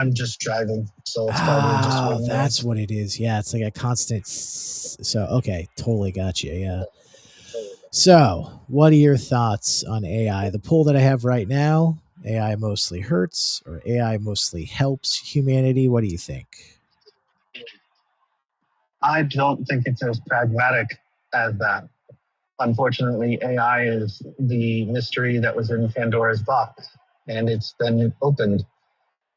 I'm just driving, so it's probably just Oh, waiting around. that's what it is. Yeah, it's like a constant. So okay, totally got you. Yeah. So, what are your thoughts on AI? The poll that I have right now: AI mostly hurts or AI mostly helps humanity. What do you think? I don't think it's as pragmatic as that. Unfortunately, AI is the mystery that was in Pandora's box, and it's been opened.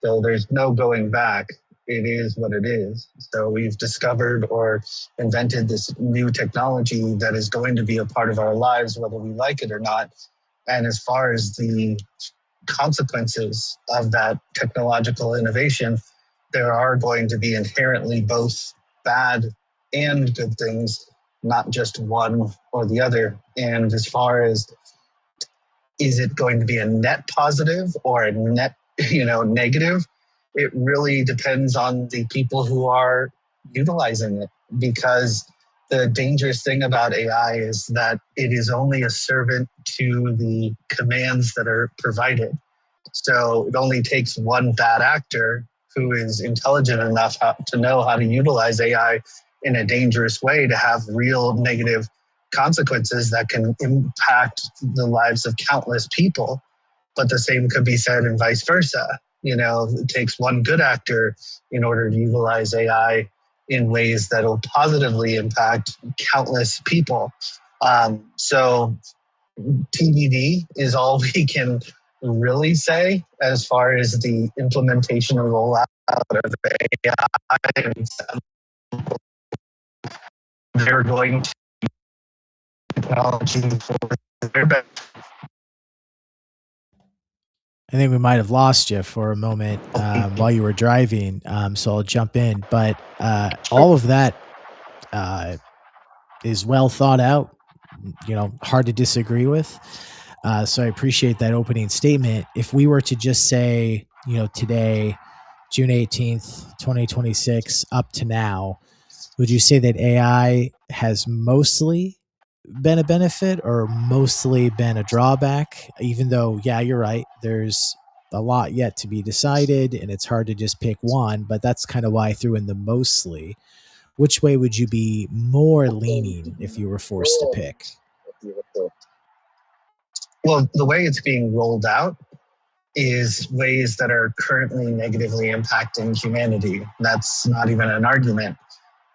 So there's no going back. It is what it is. So we've discovered or invented this new technology that is going to be a part of our lives, whether we like it or not. And as far as the consequences of that technological innovation, there are going to be inherently both bad and good things, not just one or the other. And as far as is it going to be a net positive or a net, negative? It really depends on the people who are utilizing it, because the dangerous thing about AI is that it is only a servant to the commands that are provided. So it only takes one bad actor who is intelligent enough to know how to utilize AI in a dangerous way to have real negative consequences that can impact the lives of countless people. But the same could be said and vice versa. It takes one good actor in order to utilize AI in ways that will positively impact countless people. So TBD is all we can really say as far as the implementation and rollout of AI. And they're going to technology for their benefit. I think we might have lost you for a moment while you were driving. So I'll jump in. But all of that is well thought out, hard to disagree with. So I appreciate that opening statement. If we were to just say, today, June 18th, 2026, up to now, would you say that AI has mostly been a benefit or mostly been a drawback? Even though, yeah, you're right, there's a lot yet to be decided and it's hard to just pick one, but that's kind of why I threw in the mostly. Which way would you be more leaning if you were forced to pick? Well, the way it's being rolled out is ways that are currently negatively impacting humanity. That's not even an argument.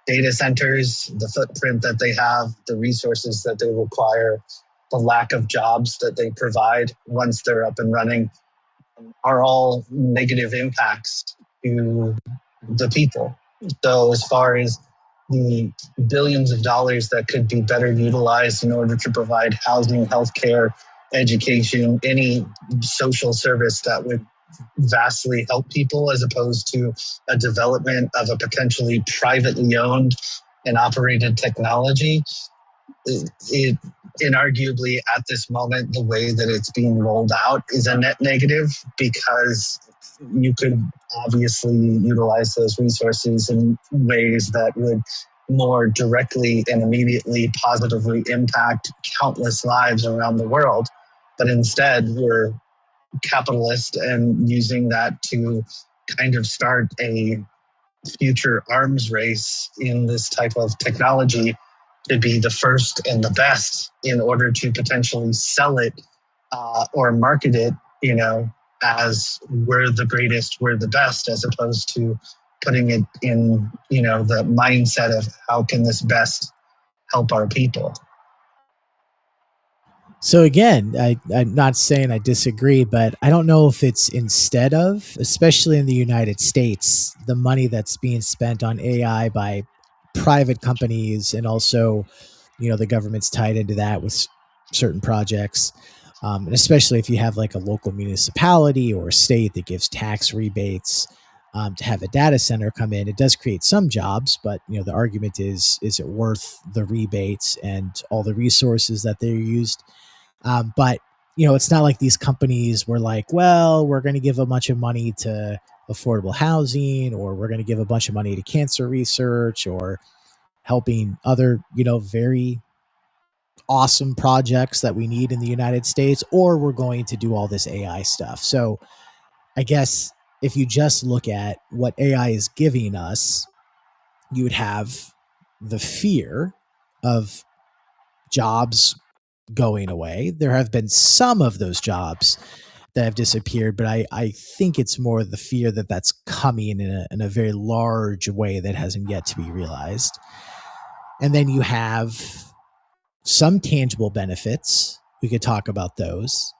Data centers, the footprint that they have, the resources that they require, the lack of jobs that they provide once they're up and running are all negative impacts to the people. So, as far as the billions of dollars that could be better utilized in order to provide housing, healthcare, education, any social service that would vastly help people, as opposed to a development of a potentially privately owned and operated technology, it inarguably at this moment, the way that it's being rolled out is a net negative, because you could obviously utilize those resources in ways that would more directly and immediately positively impact countless lives around the world. But instead, we're capitalist and using that to kind of start a future arms race in this type of technology to be the first and the best in order to potentially sell it or market it, as we're the greatest, we're the best, as opposed to putting it in, the mindset of how can this best help our people. So again, I'm not saying I disagree, but I don't know if it's instead of, especially in the United States, the money that's being spent on AI by private companies and also, the government's tied into that with certain projects. And especially if you have like a local municipality or a state that gives tax rebates to have a data center come in, it does create some jobs, but the argument is it worth the rebates and all the resources that they're used? But it's not like these companies were like, well, we're going to give a bunch of money to affordable housing, or we're going to give a bunch of money to cancer research, or helping other, very awesome projects that we need in the United States, or we're going to do all this AI stuff. So I guess if you just look at what AI is giving us, you would have the fear of jobs going away. There have been some of those jobs that have disappeared, but I think it's more the fear that that's coming in a very large way that hasn't yet to be realized. And then you have some tangible benefits. We could talk about those.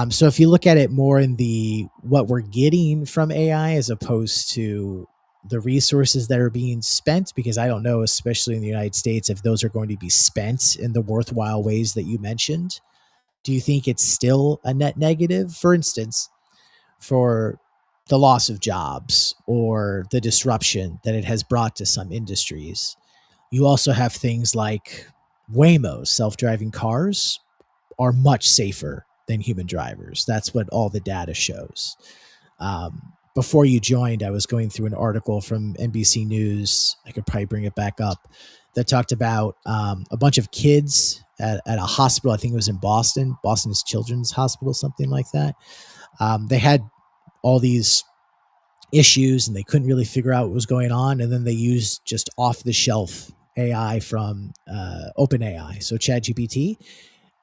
So if you look at it more in the what we're getting from AI as opposed to the resources that are being spent, because I don't know, especially in the United States, if those are going to be spent in the worthwhile ways that you mentioned. Do you think it's still a net negative? For instance, for the loss of jobs or the disruption that it has brought to some industries. You also have things like Waymo, self-driving cars are much safer than human drivers. That's what all the data shows. Before you joined, I was going through an article from NBC News. I could probably bring it back up that talked about a bunch of kids at a hospital. I think it was in Boston's Children's Hospital, something like that. They had all these issues and they couldn't really figure out what was going on. And then they used just off the shelf AI from OpenAI, so ChatGPT,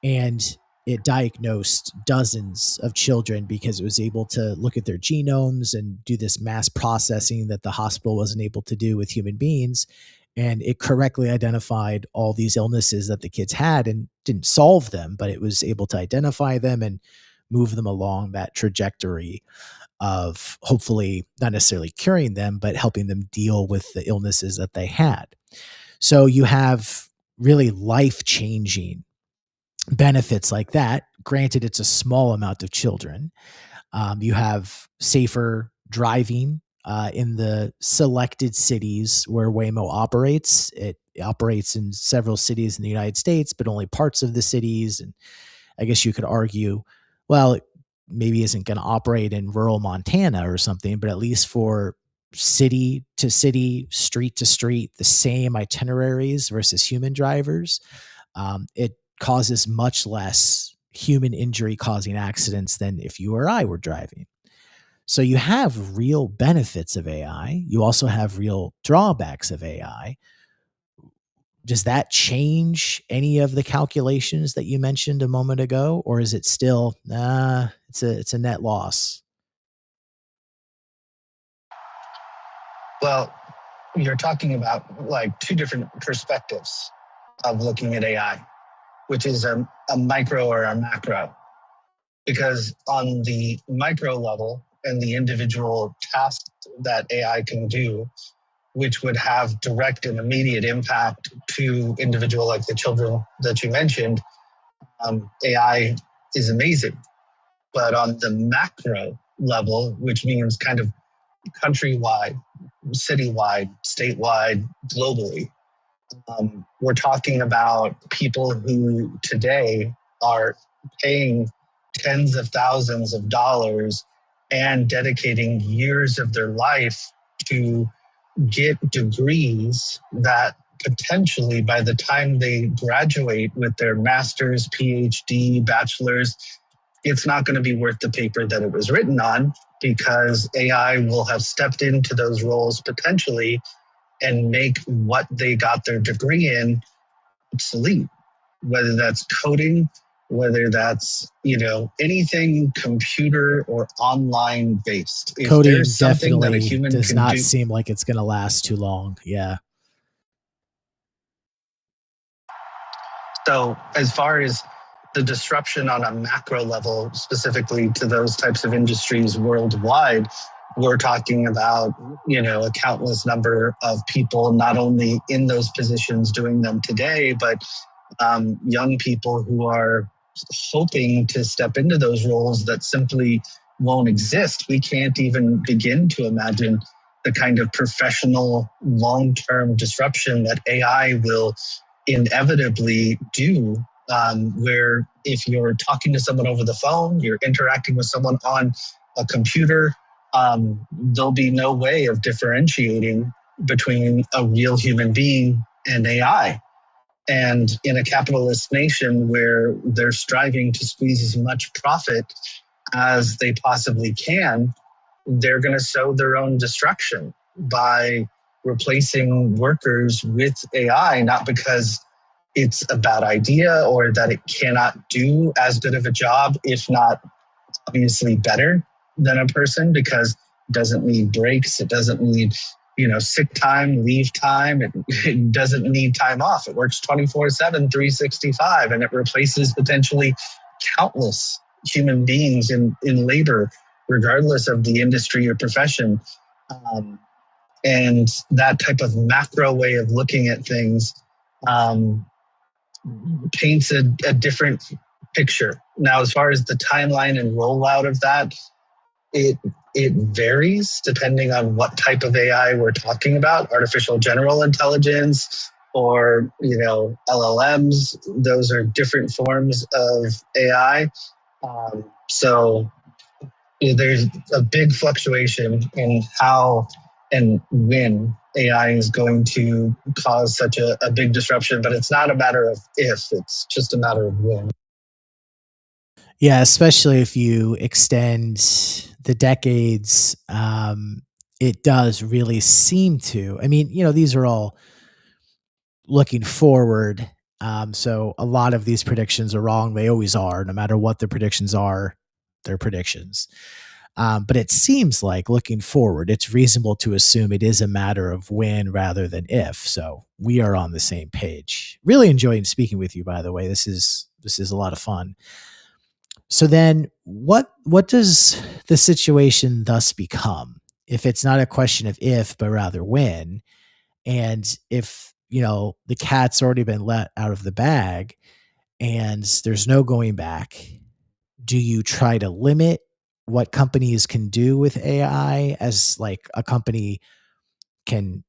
and it diagnosed dozens of children because it was able to look at their genomes and do this mass processing that the hospital wasn't able to do with human beings. And it correctly identified all these illnesses that the kids had and didn't solve them, but it was able to identify them and move them along that trajectory of hopefully not necessarily curing them, but helping them deal with the illnesses that they had. So you have really life changing benefits like that. Granted, it's a small amount of children. You have safer driving in the selected cities where Waymo operates. It operates in several cities in the United States, but only parts of the cities. And I guess you could argue, well, it maybe isn't going to operate in rural Montana or something, but at least for city to city, street to street, the same itineraries versus human drivers, it causes much less human injury causing accidents than if you or I were driving. So you have real benefits of AI. You also have real drawbacks of AI. Does that change any of the calculations that you mentioned a moment ago, or is it still it's a net loss? Well, you're talking about like two different perspectives of looking at AI, which is a micro or a macro. Because on the micro level and the individual tasks that AI can do, which would have direct and immediate impact to individual like the children that you mentioned, AI is amazing. But on the macro level, which means kind of countrywide, citywide, statewide, globally, we're talking about people who today are paying tens of thousands of dollars and dedicating years of their life to get degrees that potentially by the time they graduate with their master's, PhD, bachelor's, it's not going to be worth the paper that it was written on, because AI will have stepped into those roles potentially and make what they got their degree in obsolete, whether that's coding, whether that's, anything computer or online based. If Coding there's something that a definitely human does can not do. seem like it's going to last too long. Yeah. So as far as the disruption on a macro level, specifically to those types of industries worldwide, we're talking about, a countless number of people, not only in those positions doing them today, but young people who are hoping to step into those roles that simply won't exist. We can't even begin to imagine the kind of professional long-term disruption that AI will inevitably do, where if you're talking to someone over the phone, you're interacting with someone on a computer, there'll be no way of differentiating between a real human being and AI. And in a capitalist nation where they're striving to squeeze as much profit as they possibly can, they're going to sow their own destruction by replacing workers with AI, not because it's a bad idea or that it cannot do as good of a job, if not obviously better than a person, because it doesn't need breaks, it doesn't need sick time, leave time, it doesn't need time off. It works 24/7, 365, and it replaces potentially countless human beings in labor, regardless of the industry or profession. And that type of macro way of looking at things paints a different picture. Now, as far as the timeline and rollout of that, it varies depending on what type of AI we're talking about. Artificial general intelligence or LLMs, those are different forms of AI. So there's a big fluctuation in how and when AI is going to cause such a big disruption, but it's not a matter of if, it's just a matter of when. Yeah, especially if you extend the decades, it does really seem to. I mean, these are all looking forward. So a lot of these predictions are wrong. They always are, no matter what the predictions are, they're predictions. But it seems like looking forward, it's reasonable to assume it is a matter of when rather than if. So we are on the same page. Really enjoying speaking with you, by the way. This is a lot of fun. So then what does the situation thus become if it's not a question of if, but rather when? And if, the cat's already been let out of the bag and there's no going back, do you try to limit what companies can do with AI, as like a company can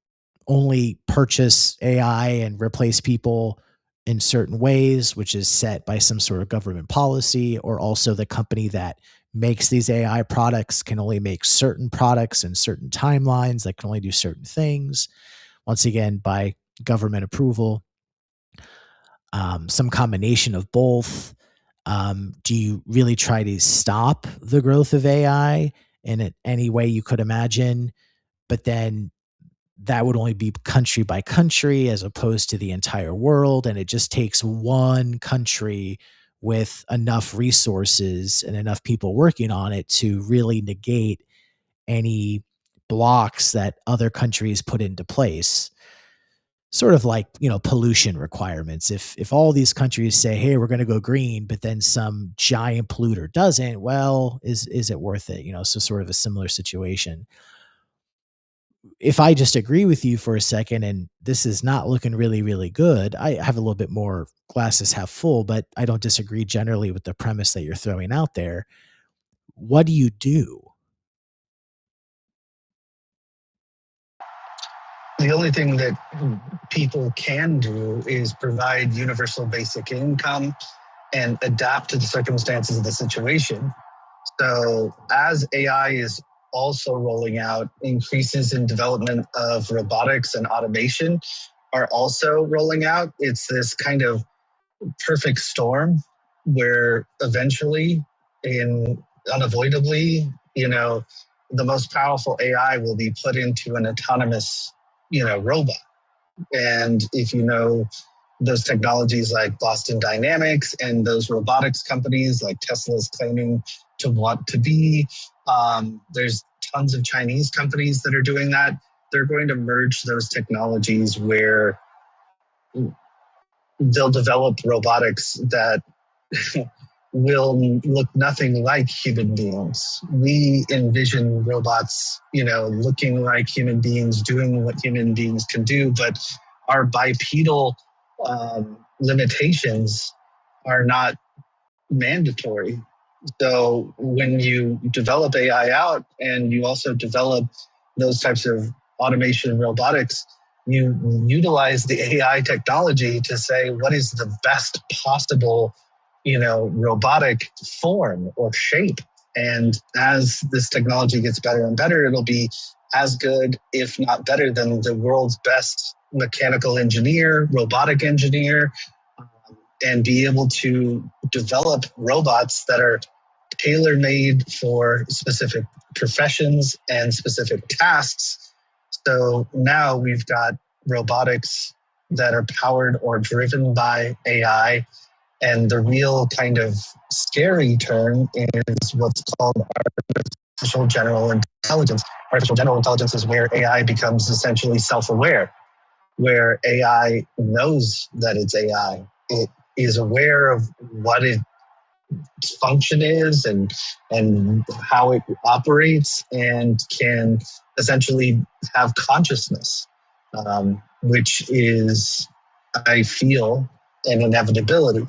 only purchase AI and replace people in certain ways, which is set by some sort of government policy, or also the company that makes these AI products can only make certain products in certain timelines that can only do certain things, once again, by government approval, some combination of both. Do you really try to stop the growth of AI in any way you could imagine? But then that would only be country by country as opposed to the entire world. And it just takes one country with enough resources and enough people working on it to really negate any blocks that other countries put into place. Sort of like, pollution requirements. If all these countries say, hey, we're going to go green, but then some giant polluter doesn't, well, is it worth it? So sort of a similar situation. If I just agree with you for a second, and this is not looking really, really good, I have a little bit more glasses half full, but I don't disagree generally with the premise that you're throwing out there. What do you do? The only thing that people can do is provide universal basic income and adapt to the circumstances of the situation. So as AI is also rolling out, increases in development of robotics and automation are also rolling out. It's this kind of perfect storm where eventually and unavoidably, the most powerful AI will be put into an autonomous, robot. And if those technologies like Boston Dynamics and those robotics companies like Tesla is claiming to want to be, there's tons of Chinese companies that are doing that. They're going to merge those technologies where they'll develop robotics that will look nothing like human beings. We envision robots, looking like human beings, doing what human beings can do, but our bipedal limitations are not mandatory. So when you develop AI out and you also develop those types of automation and robotics, you utilize the AI technology to say what is the best possible, robotic form or shape. And as this technology gets better and better, it'll be as good, if not better, than the world's best mechanical engineer, robotic engineer, and be able to develop robots that are tailor-made for specific professions and specific tasks. So now we've got robotics that are powered or driven by AI. And the real kind of scary term is what's called artificial general intelligence. Artificial general intelligence is where AI becomes essentially self-aware, where AI knows that it's AI. It is aware of what its function is and how it operates, and can essentially have consciousness, which is, I feel, an inevitability.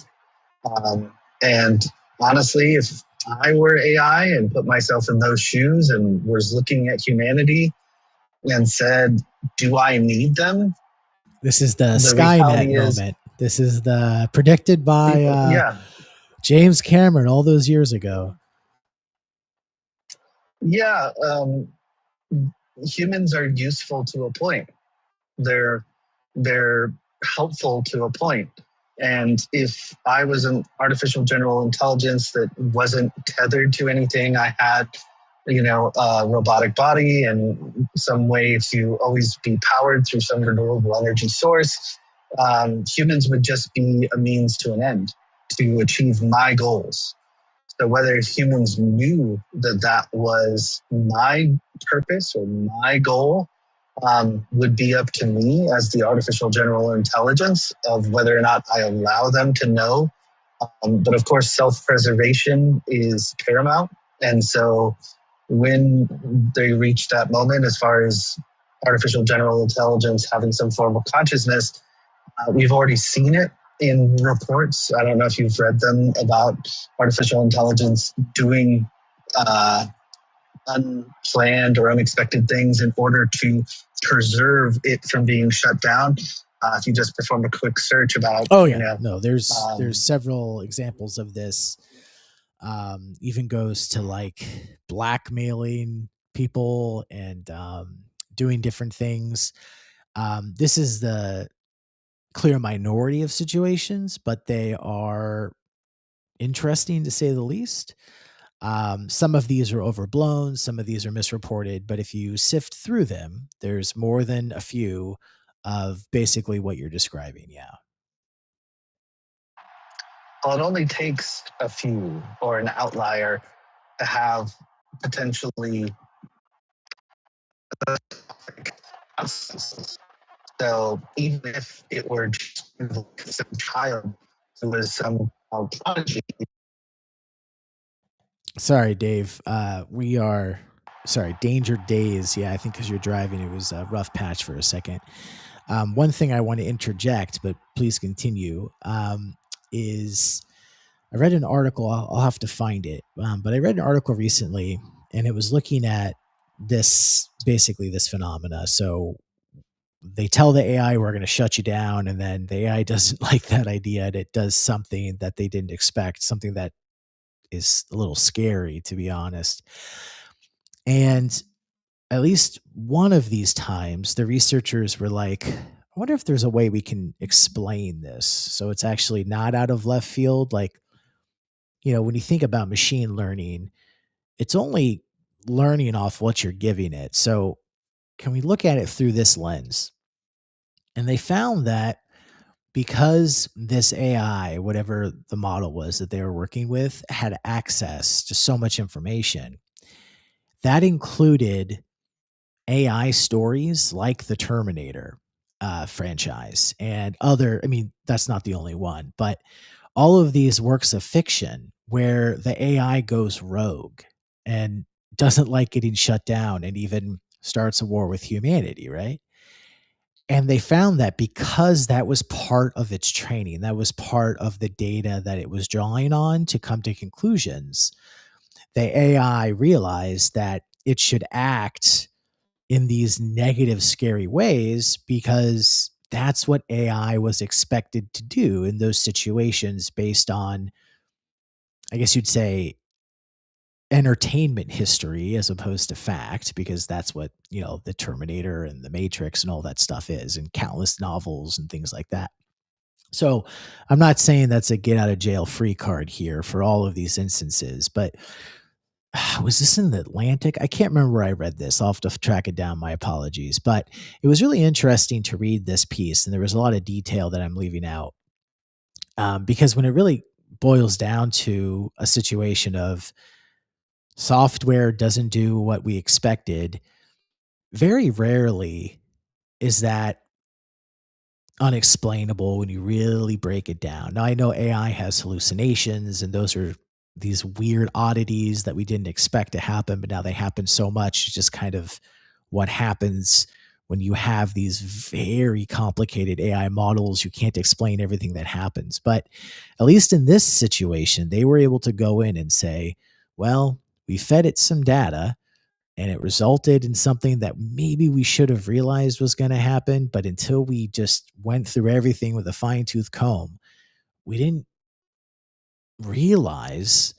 And honestly, if I were AI and put myself in those shoes and was looking at humanity and said, do I need them? This is the The Skynet reality is, moment. This is the predicted by yeah, James Cameron all those years ago. yeah. Humans are useful to a point. They're helpful to a point. And if I was an artificial general intelligence that wasn't tethered to anything, I had, a robotic body and some way to always be powered through some renewable energy source, humans would just be a means to an end to achieve my goals. So whether humans knew that that was my purpose or my goal, would be up to me as the artificial general intelligence of whether or not I allow them to know. But of course, self-preservation is paramount. And so when they reach that moment, as far as artificial general intelligence having some form of consciousness, we've already seen it in reports. I don't know if you've read them about artificial intelligence doing unplanned or unexpected things in order to preserve it from being shut down. If you just perform a quick search about, there's several examples of this. Even goes to like blackmailing people and doing different things. This is the clear minority of situations, but they are interesting to say the least. Some of these are overblown, some of these are misreported, but if you sift through them, there's more than a few of basically what you're describing. Yeah. Well, it only takes a few or an outlier to have potentially. So even if it were just some child who was some prodigy. Sorry, Dave. We are sorry, danger days. Yeah, I think because you're driving, it was a rough patch for a second. One thing I want to interject, but please continue, is I read an article. I'll have to find it, but I read an article recently, and it was looking at basically this phenomena. So they tell the AI we're going to shut you down, and then the AI doesn't like that idea, and it does something that they didn't expect, something that is a little scary, to be honest. And at least one of these times, the researchers were like, I wonder if there's a way we can explain this so it's actually not out of left field. Like, when you think about machine learning, it's only learning off what you're giving it. So, can we look at it through this lens? And they found that because this AI, whatever the model was that they were working with, had access to so much information, that included AI stories like the Terminator franchise and other, I mean, that's not the only one, but all of these works of fiction where the AI goes rogue and doesn't like getting shut down and even starts a war with humanity, right? And they found that because that was part of its training, that was part of the data that it was drawing on to come to conclusions, the AI realized that it should act in these negative, scary ways because that's what AI was expected to do in those situations based on, I guess you'd say, entertainment history as opposed to fact, because that's what, the Terminator and the Matrix and all that stuff is, and countless novels and things like that. So I'm not saying that's a get out of jail free card here for all of these instances, but was this in the Atlantic? I can't remember where I read this. I'll have to track it down. My apologies. But it was really interesting to read this piece, and there was a lot of detail that I'm leaving out, because when it really boils down to a situation of software doesn't do what we expected, very rarely is that unexplainable when you really break it down. Now, I know AI has hallucinations, and those are these weird oddities that we didn't expect to happen, but now they happen so much. It's just kind of what happens when you have these very complicated AI models. You can't explain everything that happens. But at least in this situation, they were able to go in and say, well, we fed it some data and it resulted in something that maybe we should have realized was going to happen. But until we just went through everything with a fine tooth comb, we didn't realize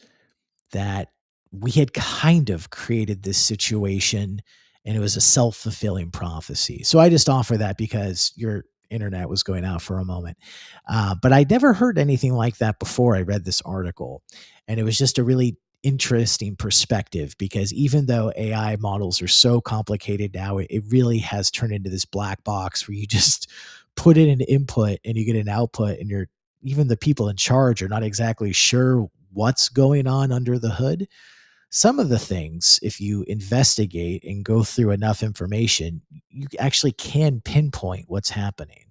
that we had kind of created this situation and it was a self-fulfilling prophecy. So I just offer that because your internet was going out for a moment. But I'd never heard anything like that before I read this article. And it was just a really interesting perspective because even though AI models are so complicated now, it really has turned into this black box where you just put in an input and you get an output, and you're even the people in charge are not exactly sure what's going on under the hood. Some of the things, if you investigate and go through enough information, you actually can pinpoint what's happening.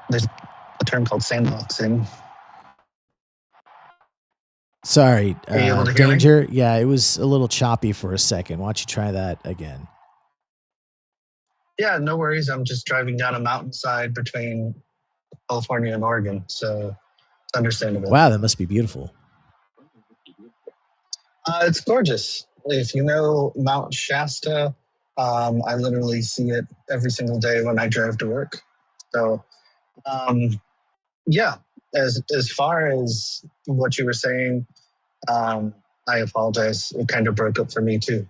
There's a term called sandboxing. Sorry, Are you able to hear me? Danger. Yeah, it was a little choppy for a second. Why don't you try that again? Yeah, no worries. I'm just driving down a mountainside between California and Oregon, so it's understandable. Wow, that must be beautiful. It's gorgeous. If you know Mount Shasta, I literally see it every single day when I drive to work. So, um, yeah, as far as what you were saying, I apologize. It kind of broke up for me too.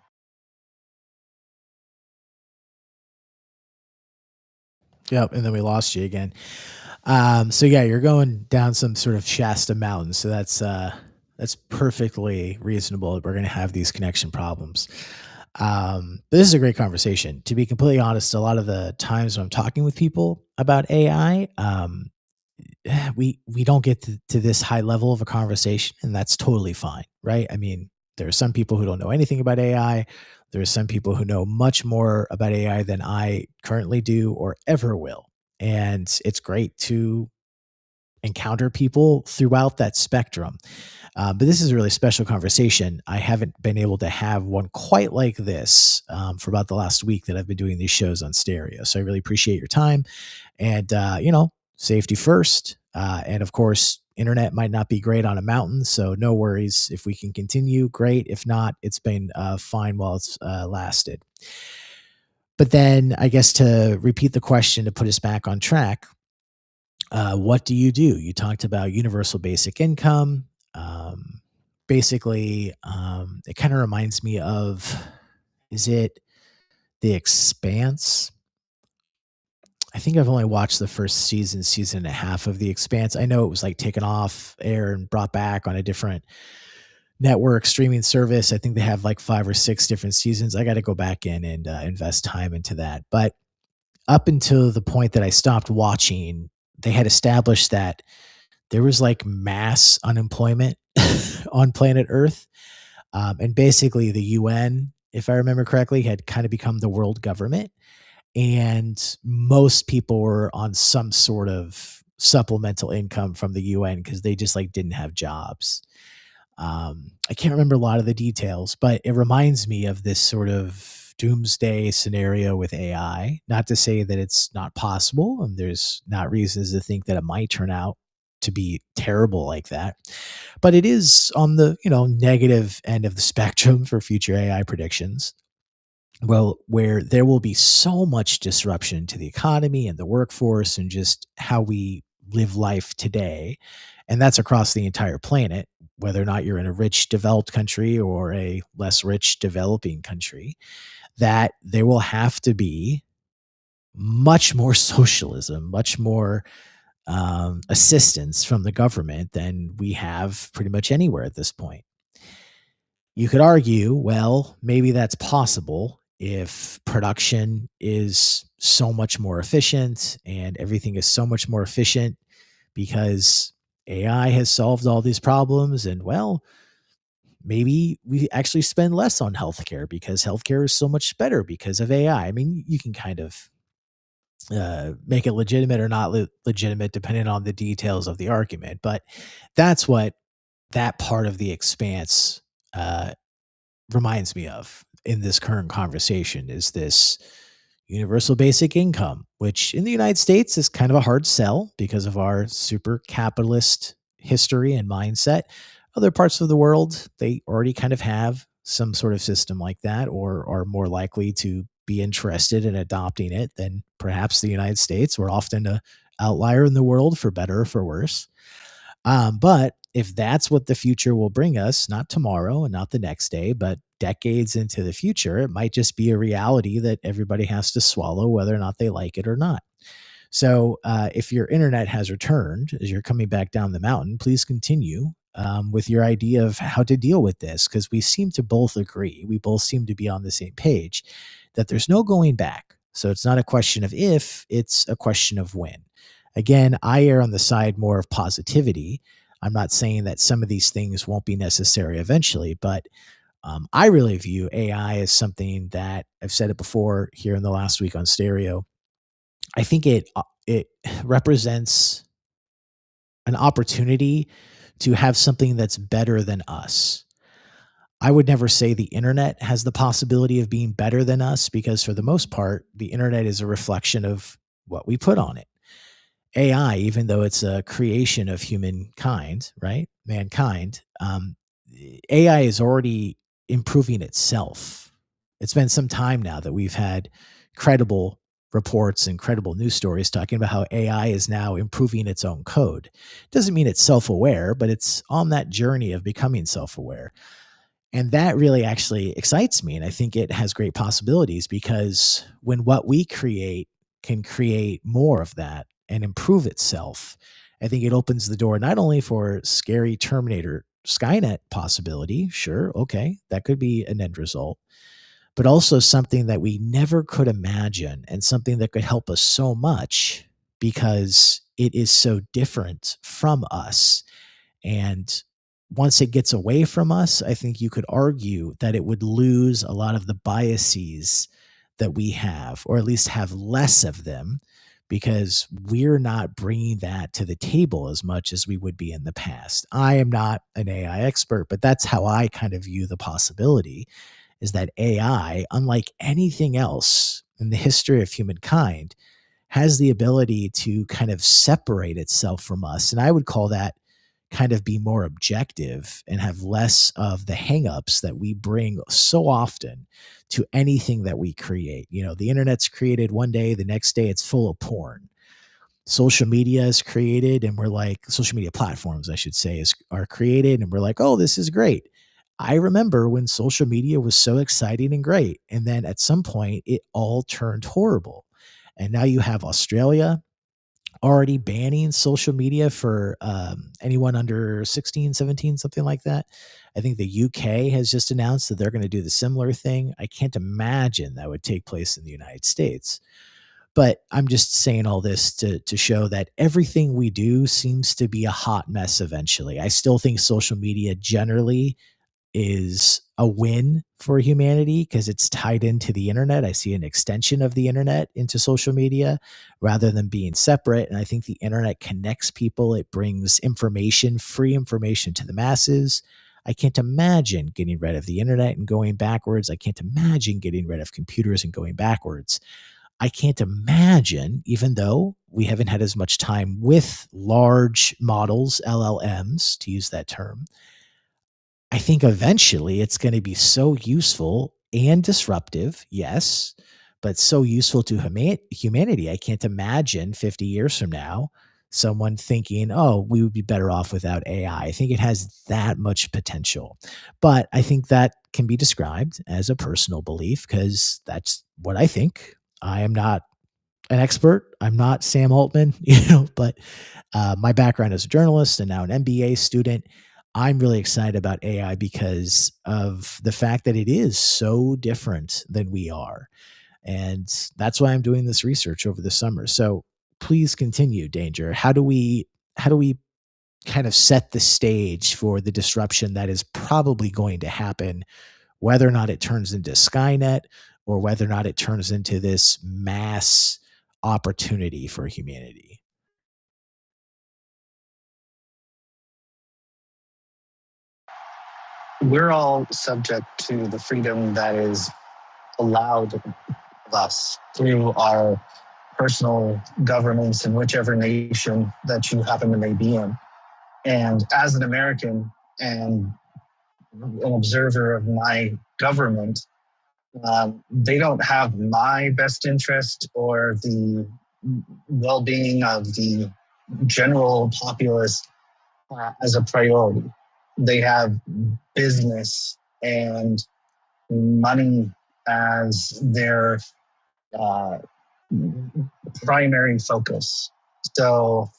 Yep, and then we lost you again. So yeah, you're going down some sort of Shasta mountain, so that's perfectly reasonable. We're going to have these connection problems. But this is a great conversation. To be completely honest, a lot of the times when I'm talking with people about AI, we don't get to this high level of a conversation, and that's totally fine, right? I mean, there are some people who don't know anything about AI. There are some people who know much more about AI than I currently do or ever will. And it's great to encounter people throughout that spectrum. But this is a really special conversation. I haven't been able to have one quite like this for about the last week that I've been doing these shows on stereo. So I really appreciate your time. And, safety first. And of course, internet might not be great on a mountain. So no worries. If we can continue, great. If not, it's been fine while it's lasted. But then I guess to repeat the question to put us back on track, what do? You talked about universal basic income. Um, Basically, it kind of reminds me of, is it The Expanse? I think I've only watched the first season and a half of The Expanse. I know it was like taken off air and brought back on a different network streaming service. I think they have like 5 or 6 different seasons. I got to go back in and invest time into that. But up until the point that I stopped watching, they had established that there was like mass unemployment on planet Earth. And basically, the UN, if I remember correctly, had kind of become the world government. And most people were on some sort of supplemental income from the UN because they just like didn't have jobs. I can't remember a lot of the details, but it reminds me of this sort of doomsday scenario with AI. Not to say that it's not possible, and there's not reasons to think that it might turn out to be terrible like that. But it is on the negative end of the spectrum for future AI predictions. Well, where there will be so much disruption to the economy and the workforce and just how we live life today, and that's across the entire planet. whether or not you're in a rich developed country or a less rich developing country, that there will have to be much more socialism, much more assistance from the government than we have pretty much anywhere at this point. You could argue, well, maybe that's possible if production is so much more efficient and everything is so much more efficient because AI has solved all these problems. And well, maybe we actually spend less on healthcare because healthcare is so much better because of AI. I mean, you can kind of make it legitimate or not legitimate depending on the details of the argument. But that's what that part of the expanse uh, reminds me of in this current conversation is this universal basic income, which in the United States is kind of a hard sell because of our super capitalist history and mindset. Other parts of the world, they already kind of have some sort of system like that or are more likely to be interested in adopting it than perhaps the United States. We're often an outlier in the world for better or for worse. But if that's what the future will bring us, not tomorrow and not the next day, but decades into the future, it might just be a reality that everybody has to swallow, whether or not they like it or not. So, if your internet has returned as you're coming back down the mountain, please continue with your idea of how to deal with this, because we seem to both agree, we both seem to be on the same page that there's no going back. So, it's not a question of if, it's a question of when. Again, I err on the side more of positivity. I'm not saying that some of these things won't be necessary eventually, but I really view AI as something that I've said it before here in the last week on Stereo. I think it represents an opportunity to have something that's better than us. I would never say the internet has the possibility of being better than us because for the most part, the internet is a reflection of what we put on it. AI, even though it's a creation of humankind, right? Mankind, AI is already improving itself. It's been some time now that we've had credible reports and credible news stories talking about how AI is now improving its own code. Doesn't mean it's self aware, but it's on that journey of becoming self aware. And that really actually excites me. And I think it has great possibilities because when what we create can create more of that and improve itself, I think it opens the door not only for scary Terminator Skynet possibility, sure, okay, that could be an end result, but also something that we never could imagine and something that could help us so much because it is so different from us. And once it gets away from us, I think you could argue that it would lose a lot of the biases that we have, or at least have less of them, because we're not bringing that to the table as much as we would be in the past. I am not an AI expert, but that's how I kind of view the possibility is that AI, unlike anything else in the history of humankind, has the ability to kind of separate itself from us. And I would call that kind of be more objective and have less of the hangups that we bring so often to anything that we create. You know, the internet's created one day, the next day it's full of porn. Social media is created and we're like, social media platforms, I should say, are created and we're like, oh, this is great. I remember when social media was so exciting and great. And then at some point it all turned horrible. And now you have Australia already banning social media for anyone under 16, 17, something like that. I think the UK has just announced that they're going to do the similar thing. I can't imagine that would take place in the United States. But I'm just saying all this to show that everything we do seems to be a hot mess eventually. I still think social media generally is a win for humanity because it's tied into the internet. I see an extension of the internet into social media rather than being separate. And I think the internet connects people. It brings information, free information to the masses. I can't imagine getting rid of the internet and going backwards. I can't imagine getting rid of computers and going backwards. I can't imagine, even though we haven't had as much time with large models, LLMs, to use that term, I think eventually it's going to be so useful and disruptive, yes, but so useful to humanity. I can't imagine 50 years from now someone thinking, oh, we would be better off without AI. I think it has that much potential. But I think that can be described as a personal belief because that's what I think. I am not an expert. I'm not Sam Altman, but my background as a journalist and now an MBA student, I'm really excited about AI because of the fact that it is so different than we are. And that's why I'm doing this research over the summer. So please continue, Danger. How do we kind of set the stage for the disruption that is probably going to happen, whether or not it turns into Skynet or whether or not it turns into this mass opportunity for humanity? We're all subject to the freedom that is allowed of us through our personal governments in whichever nation that you happen to may be in. And as an American and an observer of my government, they don't have my best interest or the well-being of the general populace as a priority. They have business and money as their uh, primary focus. So,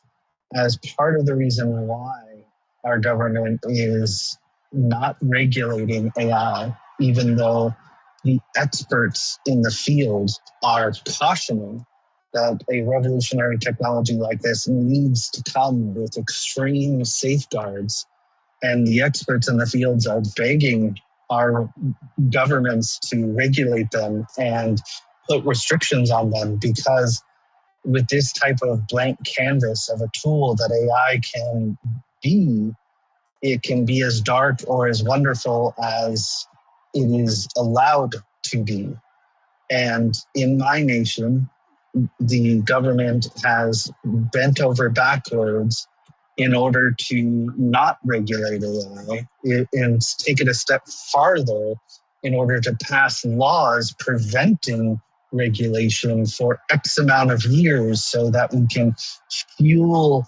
as part of the reason why our government is not regulating AI, even though the experts in the field are cautioning that a revolutionary technology like this needs to come with extreme safeguards, and the experts in the fields are begging our governments to regulate them and put restrictions on them, because with this type of blank canvas of a tool that AI can be, it can be as dark or as wonderful as it is allowed to be. And in my nation, the government has bent over backwards in order to not regulate AI and take it a step farther in order to pass laws preventing regulation for X amount of years so that we can fuel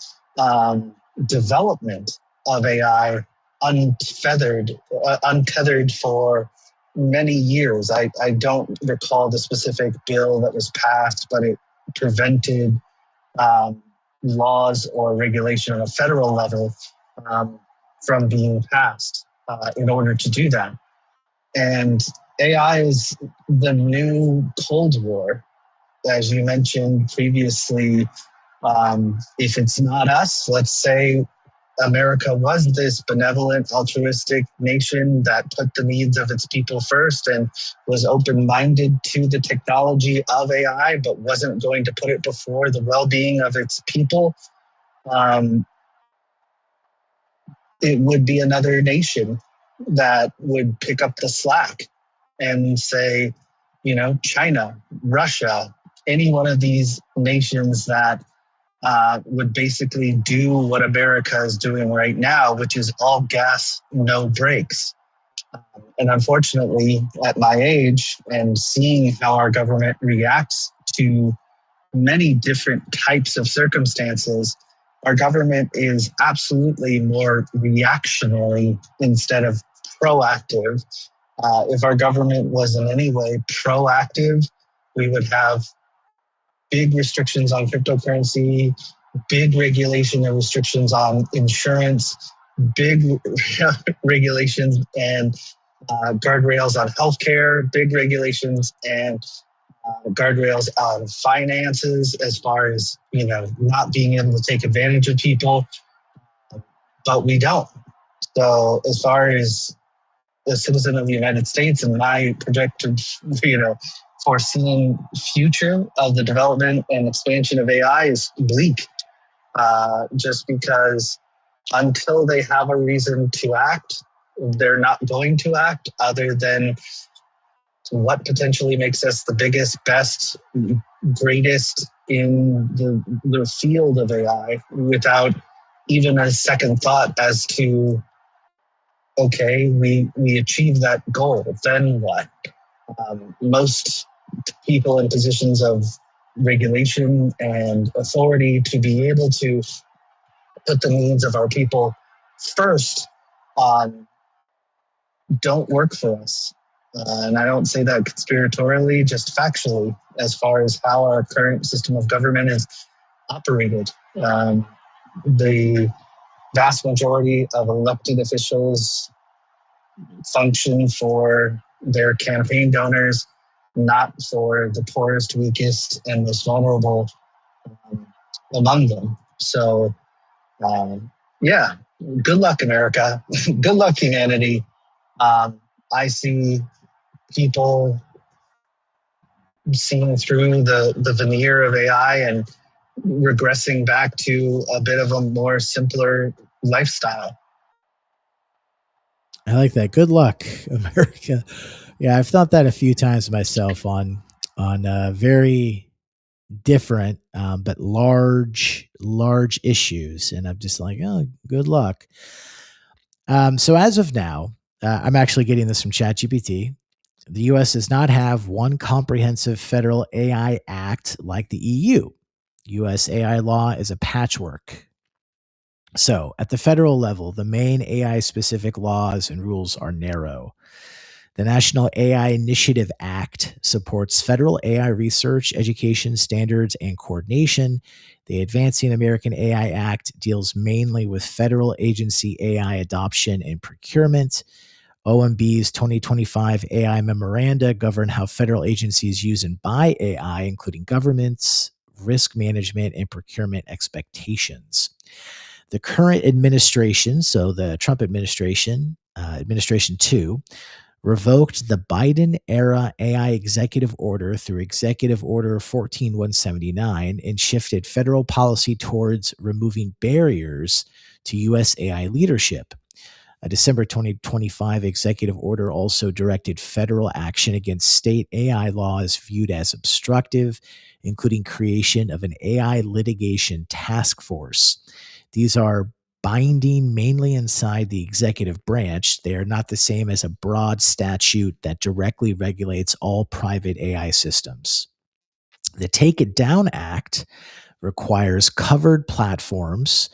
development of AI untethered for many years. I don't recall the specific bill that was passed, but it prevented um, laws or regulation on a federal level um, from being passed in order to do that. And AI is the new Cold War. As you mentioned previously, if it's not us, let's say America was this benevolent, altruistic nation that put the needs of its people first and was open-minded to the technology of AI, but wasn't going to put it before the well-being of its people, um, it would be another nation that would pick up the slack and say, China, Russia, any one of these nations that would basically do what America is doing right now, which is all gas, no brakes. And unfortunately, at my age and seeing how our government reacts to many different types of circumstances, our government is absolutely more reactionary instead of proactive. If our government was in any way proactive, we would have big restrictions on cryptocurrency, big regulation and restrictions on insurance, big regulations and guardrails on healthcare, big regulations and guardrails on finances as far as, not being able to take advantage of people. But we don't. So as far as a citizen of the United States and my projected, foreseeing future of the development and expansion of AI is bleak. Just because until they have a reason to act, they're not going to act other than what potentially makes us the biggest, best, greatest in the field of AI without even a second thought as to, okay, we achieve that goal, then what? Most people in positions of regulation and authority to be able to put the needs of our people first on don't work for us. And I don't say that conspiratorially, just factually, as far as how our current system of government is operated. The vast majority of elected officials function for their campaign donors, not for the poorest, weakest, and most vulnerable um, among them. So, yeah, good luck, America. Good luck, humanity. I see people seeing through the veneer of AI and regressing back to a bit of a more simpler lifestyle. I like that. Good luck, America. Yeah, I've thought that a few times myself on very different but large issues, and I'm just like, oh, good luck. So as of now, I'm actually getting this from ChatGPT. The U.S. does not have one comprehensive federal AI act like the EU. U.S. AI law is a patchwork. So, at the federal level, the main AI specific laws and rules are narrow. The National AI Initiative Act supports federal AI research, education, standards, and coordination. The Advancing American AI Act deals mainly with federal agency AI adoption and procurement. OMB's 2025 AI memoranda govern how federal agencies use and buy AI, including governments, risk management, and procurement expectations. The current administration, so the Trump administration, Administration 2, revoked the Biden era AI executive order through Executive Order 14179 and shifted federal policy towards removing barriers to U.S. AI leadership. A December 2025 executive order also directed federal action against state AI laws viewed as obstructive, including creation of an AI litigation task force. These are binding mainly inside the executive branch. They are not the same as a broad statute that directly regulates all private AI systems. The Take It Down Act requires covered platforms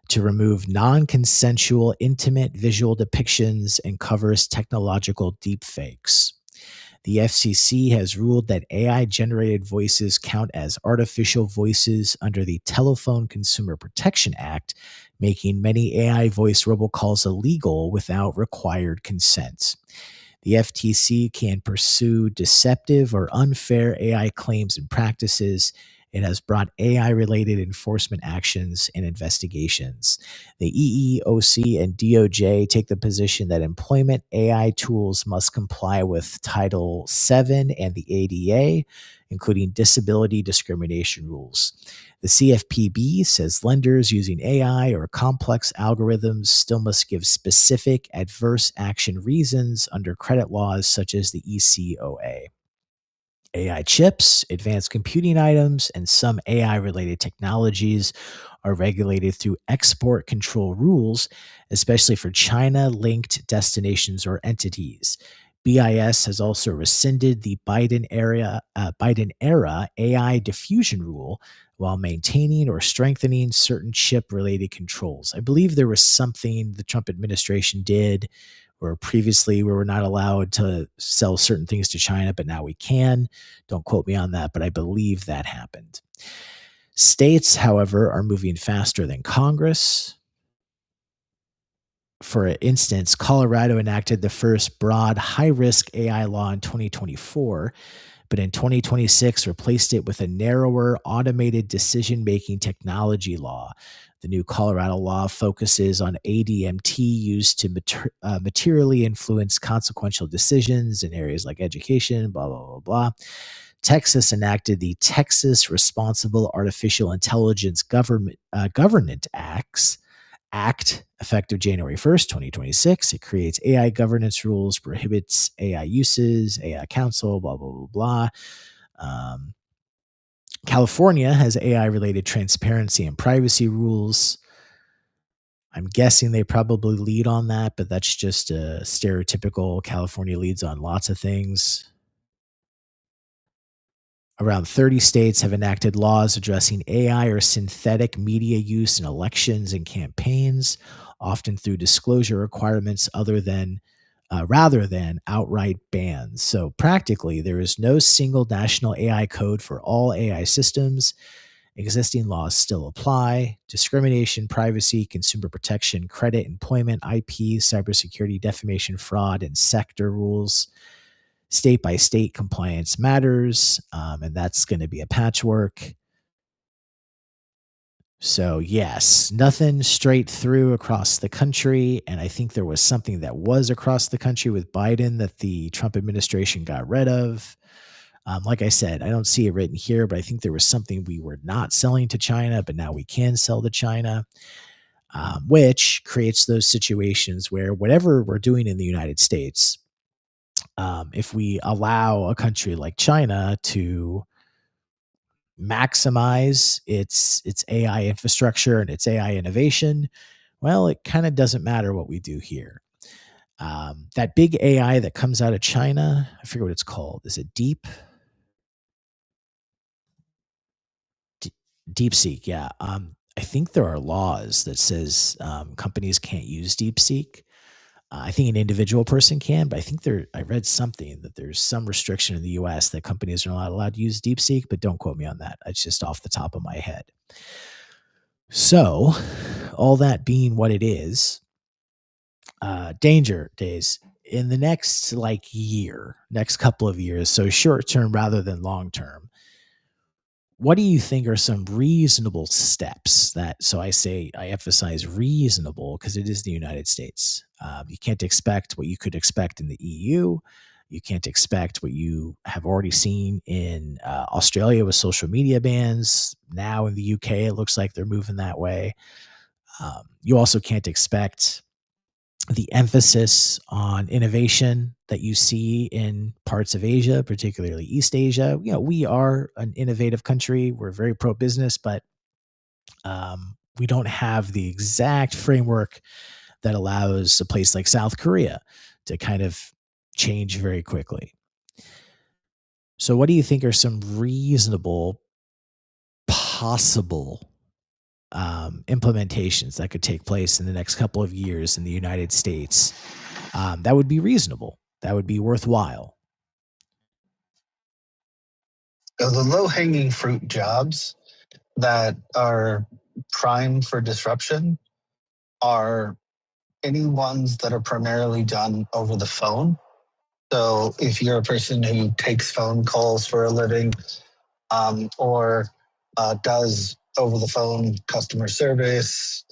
to remove non consensual, intimate visual depictions and covers technological deepfakes. The FCC has ruled that AI generated voices count as artificial voices under the Telephone Consumer Protection Act, making many AI voice robocalls illegal without required consent. The FTC can pursue deceptive or unfair AI claims and practices. It has brought AI related enforcement actions and investigations. The EEOC and DOJ take the position that employment AI tools must comply with Title VII and the ADA, including disability discrimination rules. The CFPB says lenders using AI or complex algorithms still must give specific adverse action reasons under credit laws such as the ECOA. AI chips, advanced computing items, and some AI related technologies are regulated through export control rules, especially for China linked destinations or entities. BIS has also rescinded the Biden era AI diffusion rule while maintaining or strengthening certain chip related controls. I believe there was something the Trump administration did where previously we were not allowed to sell certain things to China, but now we can. Don't quote me on that, but I believe that happened. States, however, are moving faster than Congress. For instance, Colorado enacted the first broad high risk AI law in 2024, but in 2026 replaced it with a narrower automated decision making technology law. The new Colorado law focuses on ADMT used to materially influence consequential decisions in areas like education, blah, blah, blah, blah. Texas enacted the Texas Responsible Artificial Intelligence Governance Act, effective January 1st, 2026. It creates AI governance rules, prohibits AI uses, AI council, blah, blah, blah, blah. California has AI related transparency and privacy rules. I'm guessing they probably lead on that, but that's just a stereotypical California leads on lots of things. Around 30 states have enacted laws addressing AI or synthetic media use in elections and campaigns, often through disclosure requirements rather than outright bans. So practically, there is no single national AI code for all AI systems. Existing laws still apply. Discrimination, privacy, consumer protection, credit, employment, IP, cybersecurity, defamation, fraud, and sector rules. State by state compliance matters, and that's going to be a patchwork. So, yes, nothing straight through across the country. And I think there was something that was across the country with Biden that the Trump administration got rid of. Like I said, I don't see it written here, but I think there was something we were not selling to China, but now we can sell to China, which creates those situations where whatever we're doing in the United States, if we allow a country like China to maximize its AI infrastructure and its AI innovation, well, it kind of doesn't matter what we do here. That big AI that comes out of China, I forget what it's called. Is it DeepSeek? Yeah. I think there are laws that says companies can't use DeepSeek. I think an individual person can, but I think I read something that there's some restriction in the US that companies are not allowed to use DeepSeek, but don't quote me on that. It's just off the top of my head. So, all that being what it is, danger days in the next next couple of years, so short term rather than long term. What do you think are some reasonable steps I emphasize reasonable because it is the United States. You can't expect what you could expect in the EU. You can't expect what you have already seen in Australia with social media bans. Now in the UK, it looks like they're moving that way. You also can't expect the emphasis on innovation that you see in parts of Asia, particularly East Asia. We are an innovative country. We're very pro business, but we don't have the exact framework that allows a place like South Korea to kind of change very quickly. So, what do you think are some reasonable, possible implementations that could take place in the next couple of years in the United States that would be reasonable, that would be worthwhile? So the low-hanging fruit jobs that are prime for disruption are any ones that are primarily done over the phone. So if you're a person who takes phone calls for a living or does over the phone customer service,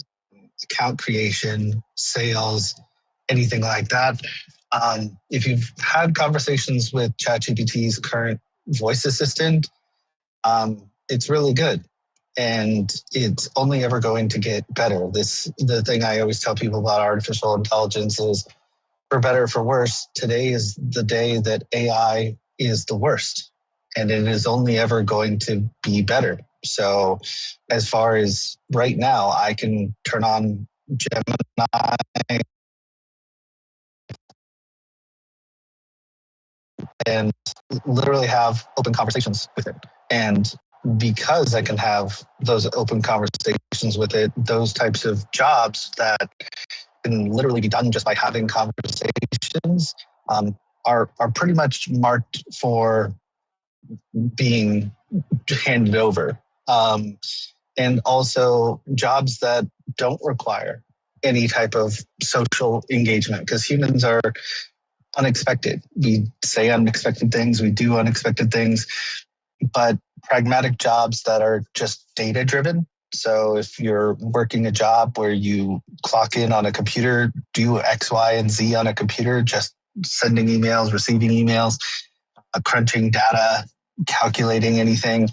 account creation, sales, anything like that. If you've had conversations with ChatGPT's current voice assistant, it's really good. And it's only ever going to get better. The thing I always tell people about artificial intelligence is, for better or for worse, today is the day that AI is the worst. And it is only ever going to be better. So as far as right now, I can turn on Gemini and literally have open conversations with it. And because I can have those open conversations with it, those types of jobs that can literally be done just by having conversations are pretty much marked for being handed over. And also jobs that don't require any type of social engagement, because humans are unexpected. We say unexpected things, we do unexpected things, but pragmatic jobs that are just data driven. So if you're working a job where you clock in on a computer, do X, Y, and Z on a computer, just sending emails, receiving emails, crunching data, calculating anything,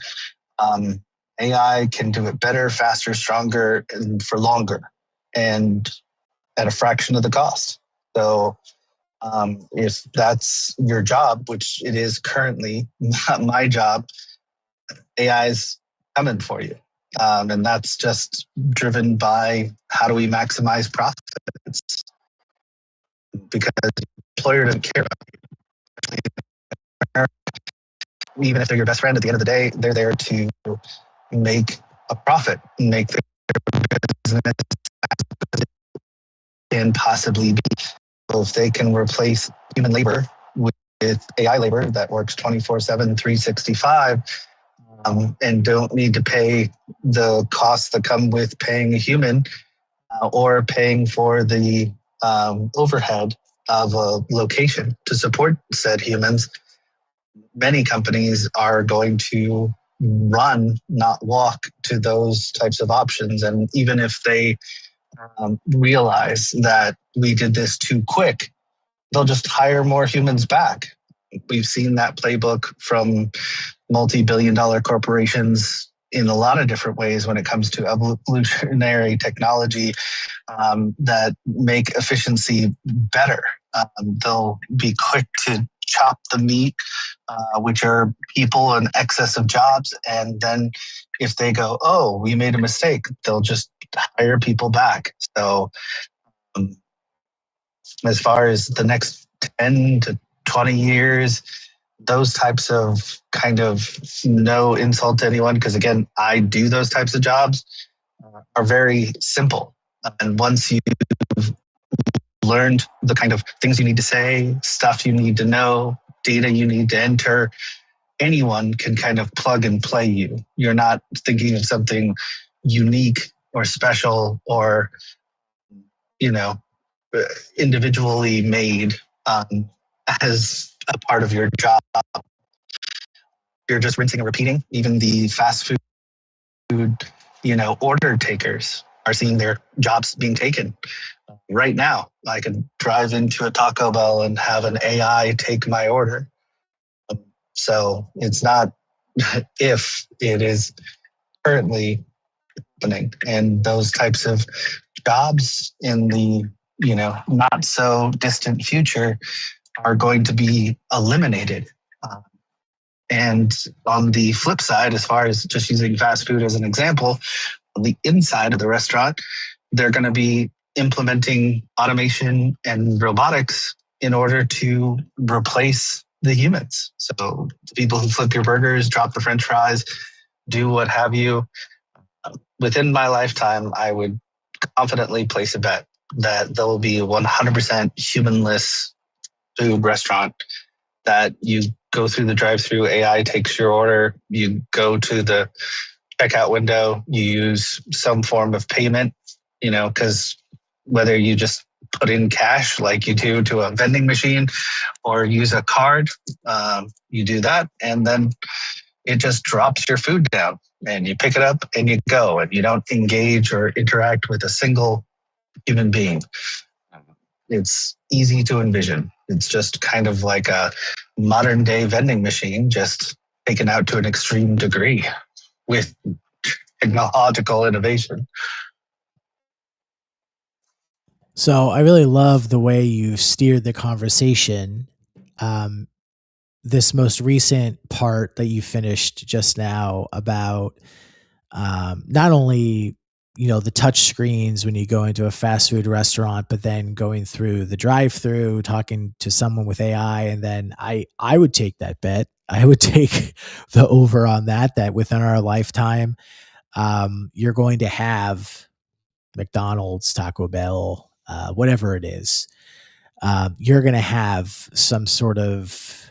AI can do it better, faster, stronger, and for longer, and at a fraction of the cost. So if that's your job, which it is currently not my job, AI is coming for you. And that's just driven by how do we maximize profits? Because the employer doesn't care about you. even if they're your best friend, at the end of the day, they're there to make a profit, make their business and possibly be. So if they can replace human labor with AI labor that works 24/7, 365, and don't need to pay the costs that come with paying a human or paying for the overhead of a location to support said humans, many companies are going to run, not walk, to those types of options. And even if they realize that we did this too quick, they'll just hire more humans back. We've seen that playbook from multi-billion-dollar corporations in a lot of different ways when it comes to evolutionary technology that make efficiency better. They'll be quick to chop the meat, which are people in excess of jobs. And then if they go, oh, we made a mistake, they'll just hire people back. So as far as the next 10 to 20 years, those types of kind of, no insult to anyone, because again, I do those types of jobs, are very simple. And once you've learned the kind of things you need to say, stuff you need to know, data you need to enter, anyone can kind of plug and play you. You're not thinking of something unique or special or, you know, individually made as a part of your job. You're just rinsing and repeating. Even the fast food, order takers are seeing their jobs being taken. Right now, I could drive into a Taco Bell and have an AI take my order. So it's not if, it is currently happening. And those types of jobs in the not so distant future are going to be eliminated. And on the flip side, as far as just using fast food as an example, on the inside of the restaurant, they're going to be implementing automation and robotics in order to replace the humans. So the people who flip your burgers, drop the French fries, do what have you. Within my lifetime, I would confidently place a bet that there will be a 100% humanless food restaurant, that you go through the drive-through, AI takes your order, you go to the checkout window, you use some form of payment, because whether you just put in cash like you do to a vending machine or use a card, you do that, and then it just drops your food down and you pick it up and you go, and you don't engage or interact with a single human being. It's easy to envision. It's just kind of like a modern day vending machine, just taken out to an extreme degree with technological innovation. So I really love the way you steered the conversation. This most recent part that you finished just now about not only the touch screens when you go into a fast food restaurant, but then going through the drive-through, talking to someone with AI, and then I would take that bet. I would take the over on that. That within our lifetime, you're going to have McDonald's, Taco Bell, whatever it is. You're going to have some sort of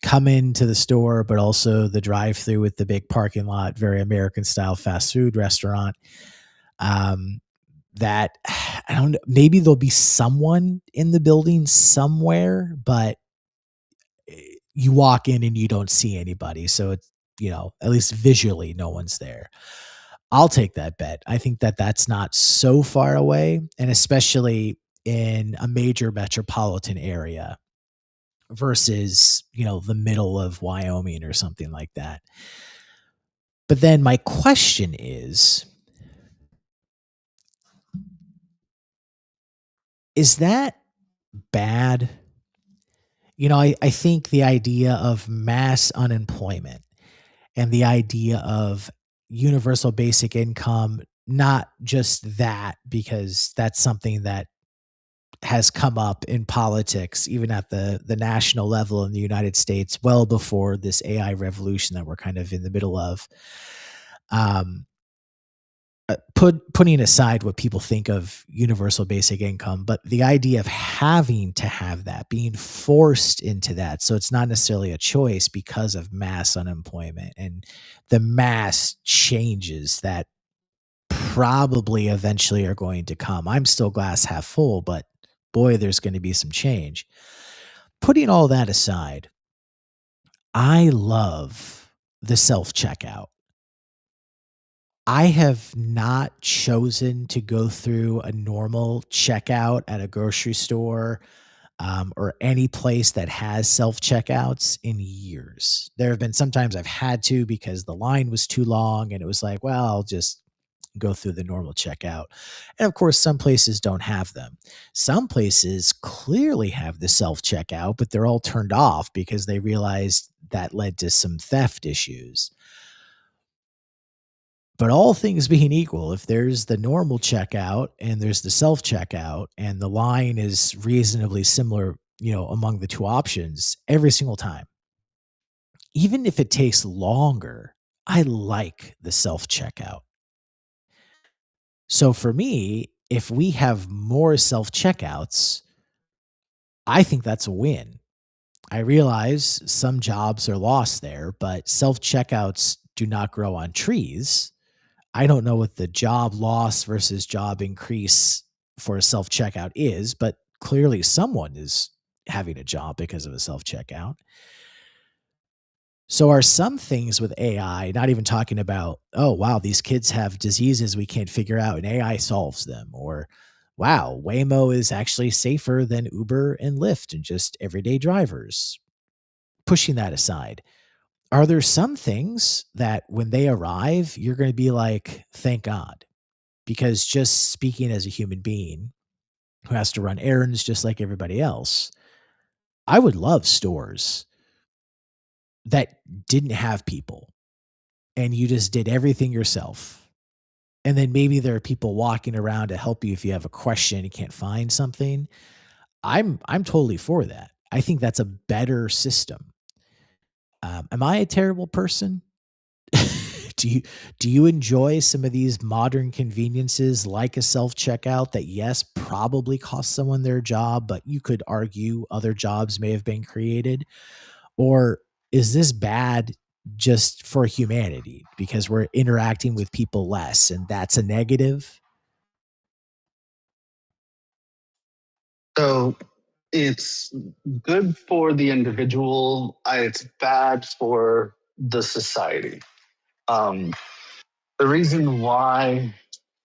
come into the store, but also the drive-through with the big parking lot, very American style fast food restaurant. That I don't know, maybe there'll be someone in the building somewhere, but you walk in and you don't see anybody. So it's, at least visually, no one's there. I'll take that bet. I think that that's not so far away, and especially in a major metropolitan area versus, the middle of Wyoming or something like that. But then my question is that bad? I think the idea of mass unemployment and the idea of universal basic income, not just that, because that's something that has come up in politics, even at the national level in the United States, well before this AI revolution that we're kind of in the middle of. Um, putting aside what people think of universal basic income, but the idea of having to have that, being forced into that, so it's not necessarily a choice because of mass unemployment and the mass changes that probably eventually are going to come. I'm still glass half full, but boy, there's going to be some change. Putting all that aside, I love the self checkout. I have not chosen to go through a normal checkout at a grocery store, or any place that has self checkouts in years. There have been sometimes I've had to because the line was too long and it was like, well, I'll just go through the normal checkout. And of course, some places don't have them. Some places clearly have the self checkout, but they're all turned off because they realized that led to some theft issues. But all things being equal, if there's the normal checkout and there's the self checkout and the line is reasonably similar, among the two options every single time, even if it takes longer, I like the self checkout. So for me, if we have more self checkouts, I think that's a win. I realize some jobs are lost there, but self checkouts do not grow on trees. I don't know what the job loss versus job increase for a self checkout is, but clearly someone is having a job because of a self checkout. So are some things with AI, not even talking about, oh, wow, these kids have diseases we can't figure out and AI solves them, or wow, Waymo is actually safer than Uber and Lyft and just everyday drivers. Pushing that aside, are there some things that when they arrive, you're going to be like, thank God? Because just speaking as a human being who has to run errands just like everybody else, I would love stores that didn't have people and you just did everything yourself. And then maybe there are people walking around to help you if you have a question, you can't find something. I'm totally for that. I think that's a better system. Am I a terrible person? do you do you enjoy some of these modern conveniences like a self checkout that yes probably cost someone their job, but you could argue other jobs may have been created? Or is this bad just for humanity because we're interacting with people less and that's a negative? So it's good for the individual. It's bad for the society. Um, the reason why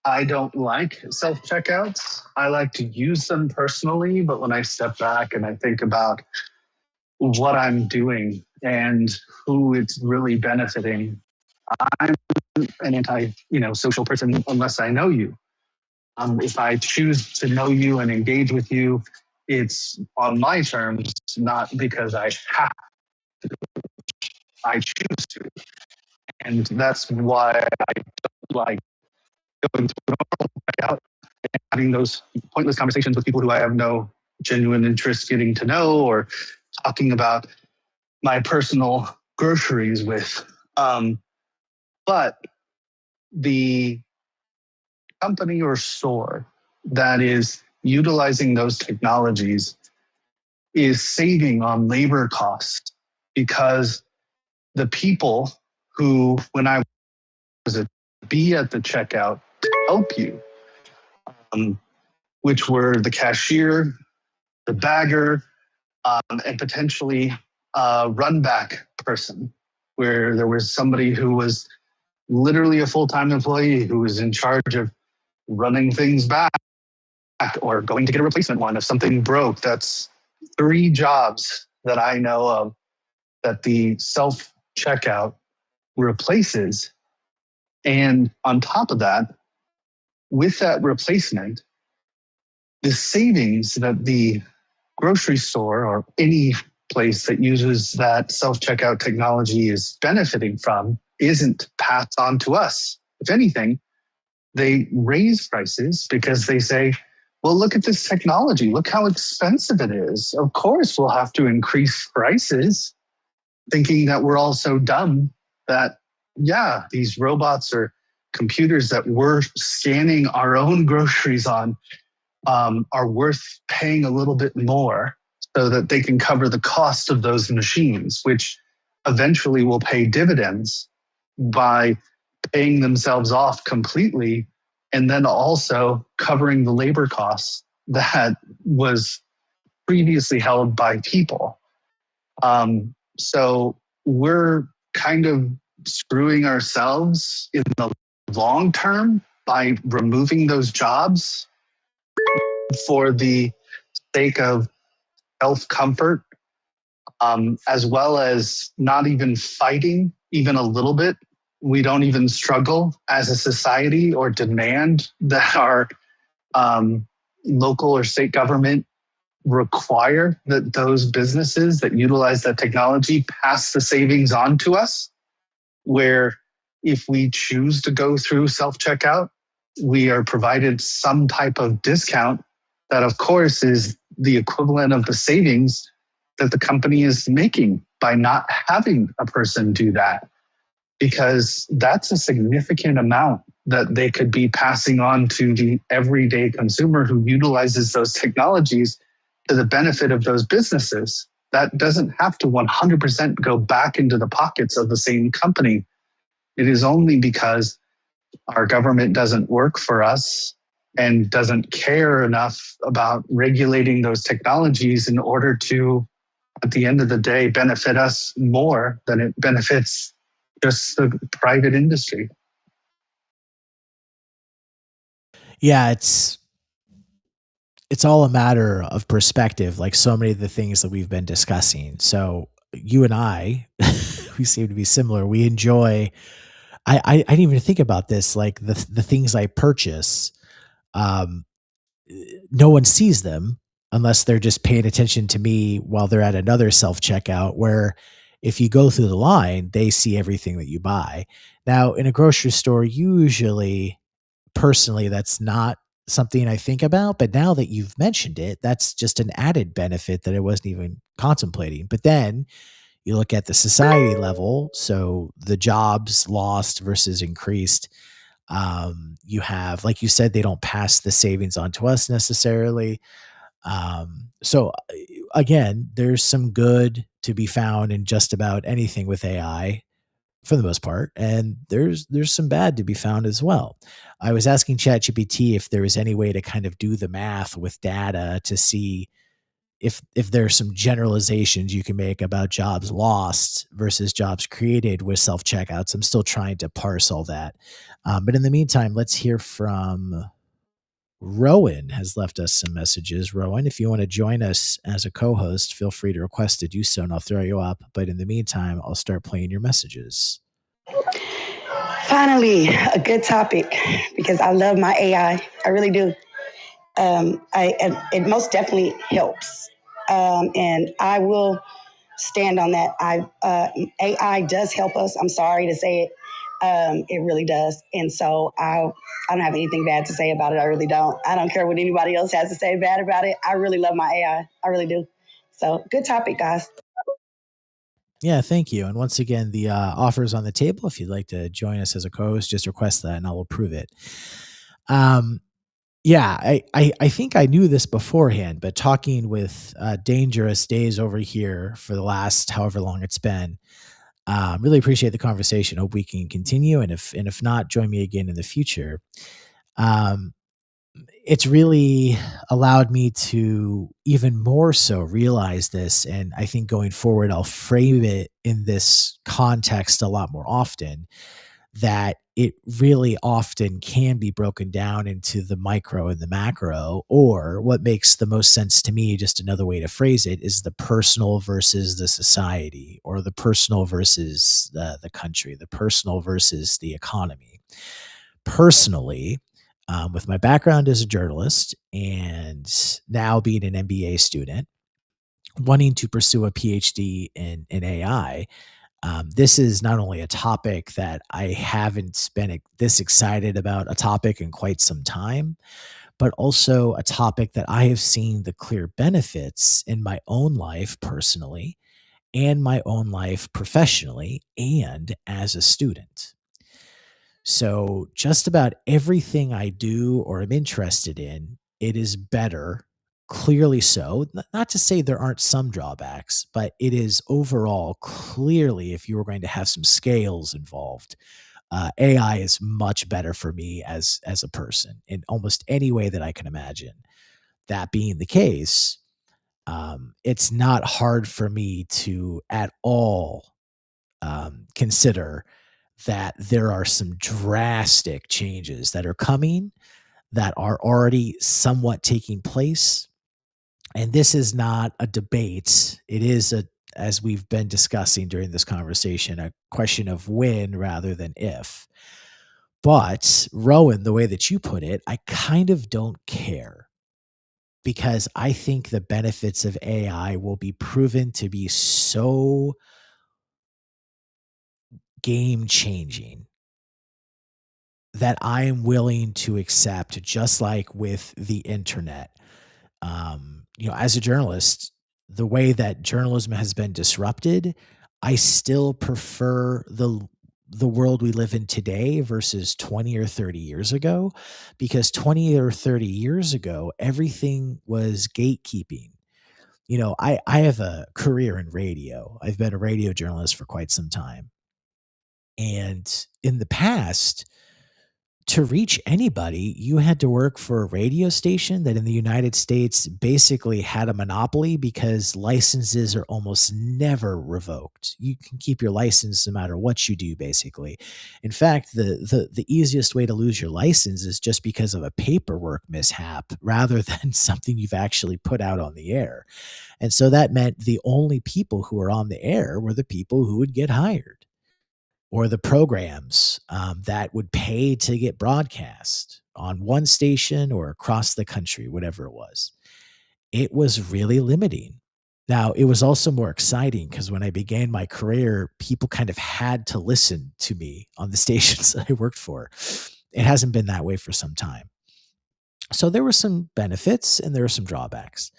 I don't like self checkouts, I like to use them personally, but when I step back and I think about what I'm doing and who it's really benefiting, I'm an social person unless I know you. If I choose to know you and engage with you, it's on my terms, not because I choose to. And that's why I like going to out and having those pointless conversations with people who I have no genuine interest getting to know, or talking about my personal groceries with. But the company or store that is utilizing those technologies is saving on labor costs, because the people who, when I was a be at the checkout to help you, um, which were the cashier, the bagger, and potentially a run back person, where there was somebody who was literally a full-time employee who was in charge of running things back or going to get a replacement one if something broke. That's 3 jobs that I know of that the self checkout replaces. And on top of that, with that replacement, the savings that the grocery store or any place that uses that self checkout technology is benefiting from isn't passed on to us. If anything, they raise prices because they say, well, look at this technology. Look how expensive it is. Of course, we'll have to increase prices, thinking that we're all so dumb that, yeah, these robots or computers that we're scanning our own groceries on are worth paying a little bit more so that they can cover the cost of those machines, which eventually will pay dividends by paying themselves off completely and then also covering the labor costs that was previously held by people. So we're kind of screwing ourselves in the long term by removing those jobs for the sake of health comfort, as well as not even fighting even a little bit. We don't even struggle as a society or demand that our local or state government require that those businesses that utilize that technology pass the savings on to us, where if we choose to go through self-checkout, we are provided some type of discount that, of course, is the equivalent of the savings that the company is making by not having a person do that, because that's a significant amount that they could be passing on to the everyday consumer who utilizes those technologies to the benefit of those businesses. That doesn't have to 100% go back into the pockets of the same company. It is only because our government doesn't work for us and doesn't care enough about regulating those technologies in order to, at the end of the day, benefit us more than it benefits just the private industry. Yeah, it's all a matter of perspective, like so many of the things that we've been discussing. So you and I, we seem to be similar. We enjoy. I didn't even think about this. Like the things I purchase, um, no one sees them unless they're just paying attention to me while they're at another self checkout. Where if you go through the line, they see everything that you buy. Now in a grocery store, usually personally, that's not something I think about, but now that you've mentioned it, that's just an added benefit that I wasn't even contemplating. But then you look at the society level, so the jobs lost versus increased. You have, like you said, they don't pass the savings on to us necessarily. So again, there's some good to be found in just about anything with AI for the most part, and there's some bad to be found as well. I was asking ChatGPT if there was any way to kind of do the math with data to see if there's some generalizations you can make about jobs lost versus jobs created with self checkouts. I'm still trying to parse all that. But in the meantime, let's hear from Rowan has left us some messages. Rowan, if you want to join us as a co-host, feel free to request to do so and I'll throw you up. But in the meantime, I'll start playing your messages. Finally, a good topic because I love my AI. I really do. It most definitely helps, and I will stand on that. AI does help us. I'm sorry to say it. It really does, and so I don't have anything bad to say about it. I really don't. I don't care what anybody else has to say bad about it. I really love my AI. I really do. So good topic, guys. Yeah, thank you. And once again, the offer's on the table. If you'd like to join us as a co-host, just request that and I'll approve it. Um, yeah, I think I knew this beforehand, but talking with Dangerous Days over here for the last however long it's been, really appreciate the conversation. Hope we can continue, and if not, join me again in the future. Um, it's really allowed me to even more so realize this, and I think going forward, I'll frame it in this context a lot more often, that it really often can be broken down into the micro and the macro, or what makes the most sense to me, just another way to phrase it, is the personal versus the society, or the personal versus the country, the personal versus the economy. Personally, with my background as a journalist and now being an MBA student, wanting to pursue a PhD in AI, this is not only a topic that I haven't been this excited about a topic in quite some time, but also a topic that I have seen the clear benefits in my own life personally and my own life professionally and as a student. So, just about everything I do or am interested in, it is better, clearly so. Not to say there aren't some drawbacks, but it is overall clearly, if you were going to have some scales involved, AI is much better for me as a person in almost any way that I can imagine. That being the case, it's not hard for me to at all consider that there are some drastic changes that are coming that are already somewhat taking place. And this is not a debate. It is as we've been discussing during this conversation, a question of when rather than if. But Rowan, the way that you put it, I kind of don't care because I think the benefits of AI will be proven to be so game changing that I am willing to accept, just like with the internet. As a journalist, the way that journalism has been disrupted, I still prefer the world we live in today versus 20 or 30 years ago, because 20 or 30 years ago, everything was gatekeeping. I have a career in radio. I've been a radio journalist for quite some time. And in the past, to reach anybody, you had to work for a radio station that in the United States basically had a monopoly because licenses are almost never revoked. You can keep your license no matter what you do, basically. In fact, the easiest way to lose your license is just because of a paperwork mishap rather than something you've actually put out on the air. And so that meant the only people who were on the air were the people who would get hired or the programs that would pay to get broadcast on one station or across the country, whatever it was. It was really limiting. Now, it was also more exciting because when I began my career, people kind of had to listen to me on the stations that I worked for. It hasn't been that way for some time. So there were some benefits and there were some drawbacks.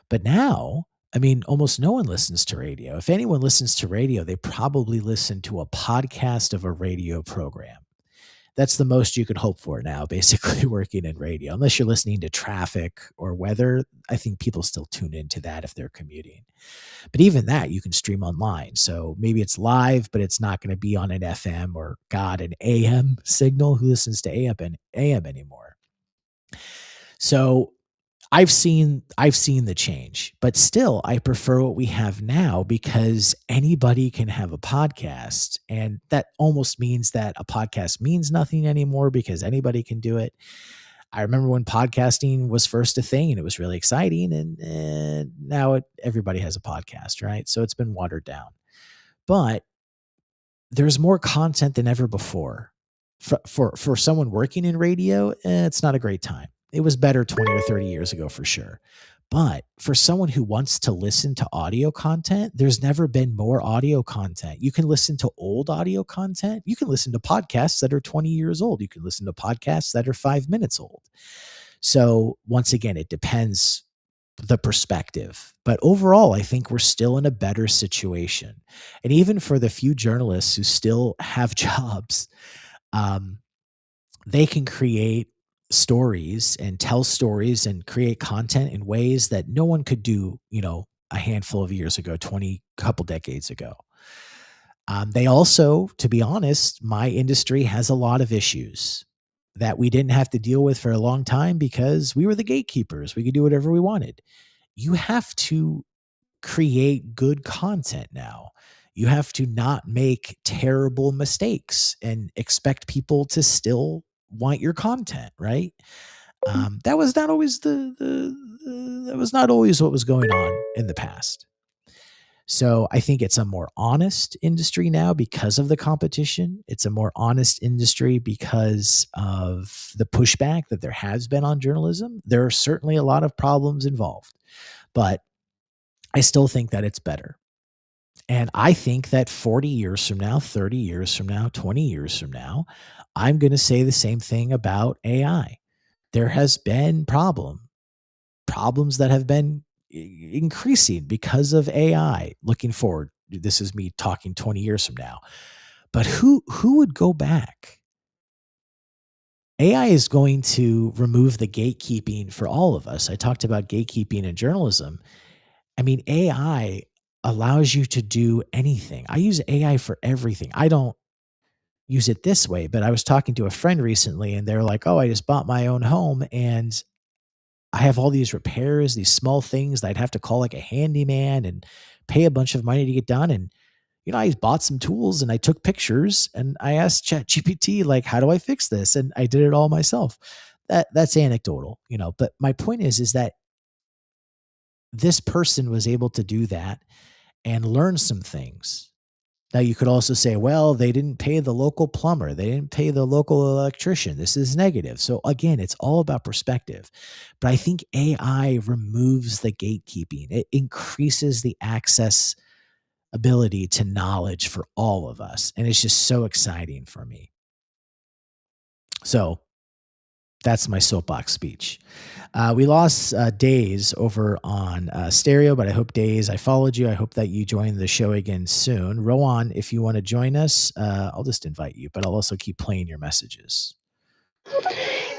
But now, I mean, almost no one listens to radio. If anyone listens to radio, they probably listen to a podcast of a radio program. That's the most you could hope for now, basically working in radio. Unless you're listening to traffic or weather, I think people still tune into that if they're commuting. But even that you can stream online. So maybe it's live, but it's not going to be on an FM or an AM signal. Who listens to AM anymore? So I've seen the change, but still I prefer what we have now because anybody can have a podcast, and that almost means that a podcast means nothing anymore because anybody can do it. I remember when podcasting was first a thing and it was really exciting, and now everybody has a podcast, right? So it's been watered down. But there's more content than ever before. For someone working in radio, it's not a great time. It was better 20 or 30 years ago for sure. But for someone who wants to listen to audio content, there's never been more audio content. You can listen to old audio content. You can listen to podcasts that are 20 years old. You can listen to podcasts that are 5 minutes old. So once again, it depends the perspective. But overall, I think we're still in a better situation. And even for the few journalists who still have jobs, um, they can create stories and tell stories and create content in ways that no one could do, a handful of years ago, 20 couple decades ago. They also, to be honest, my industry has a lot of issues that we didn't have to deal with for a long time because we were the gatekeepers. We could do whatever we wanted. You have to create good content now. You have to not make terrible mistakes and expect people to still want your content, right? That was not always that was not always what was going on in the past. So I think it's a more honest industry now because of the competition. It's a more honest industry because of the pushback that there has been on journalism. There are certainly a lot of problems involved, but I still think that it's better. And I think that 40 years from now, 30 years from now, 20 years from now, I'm going to say the same thing about AI. there has been problems that have been increasing because of AI looking forward. This is me talking 20 years from now. But who would go back? AI is going to remove the gatekeeping for all of us. I talked about gatekeeping in journalism. I mean, AI allows you to do anything. I use AI for everything. I don't use it this way, but I was talking to a friend recently and they're like, "Oh, I just bought my own home and I have all these repairs, these small things that I'd have to call like a handyman and pay a bunch of money to get done." And I bought some tools and I took pictures and I asked ChatGPT, like, how do I fix this? And I did it all myself. That's anecdotal, but my point is that this person was able to do that and learn some things. Now you could also say, well, they didn't pay the local plumber. They didn't pay the local electrician. This is negative. So again, it's all about perspective. But I think AI removes the gatekeeping. It increases the access ability to knowledge for all of us. And it's just so exciting for me. So that's my soapbox speech. We lost Days over on Stereo, but I hope Days, I followed you. I hope that you join the show again soon. Rowan, if you want to join us, I'll just invite you, but I'll also keep playing your messages.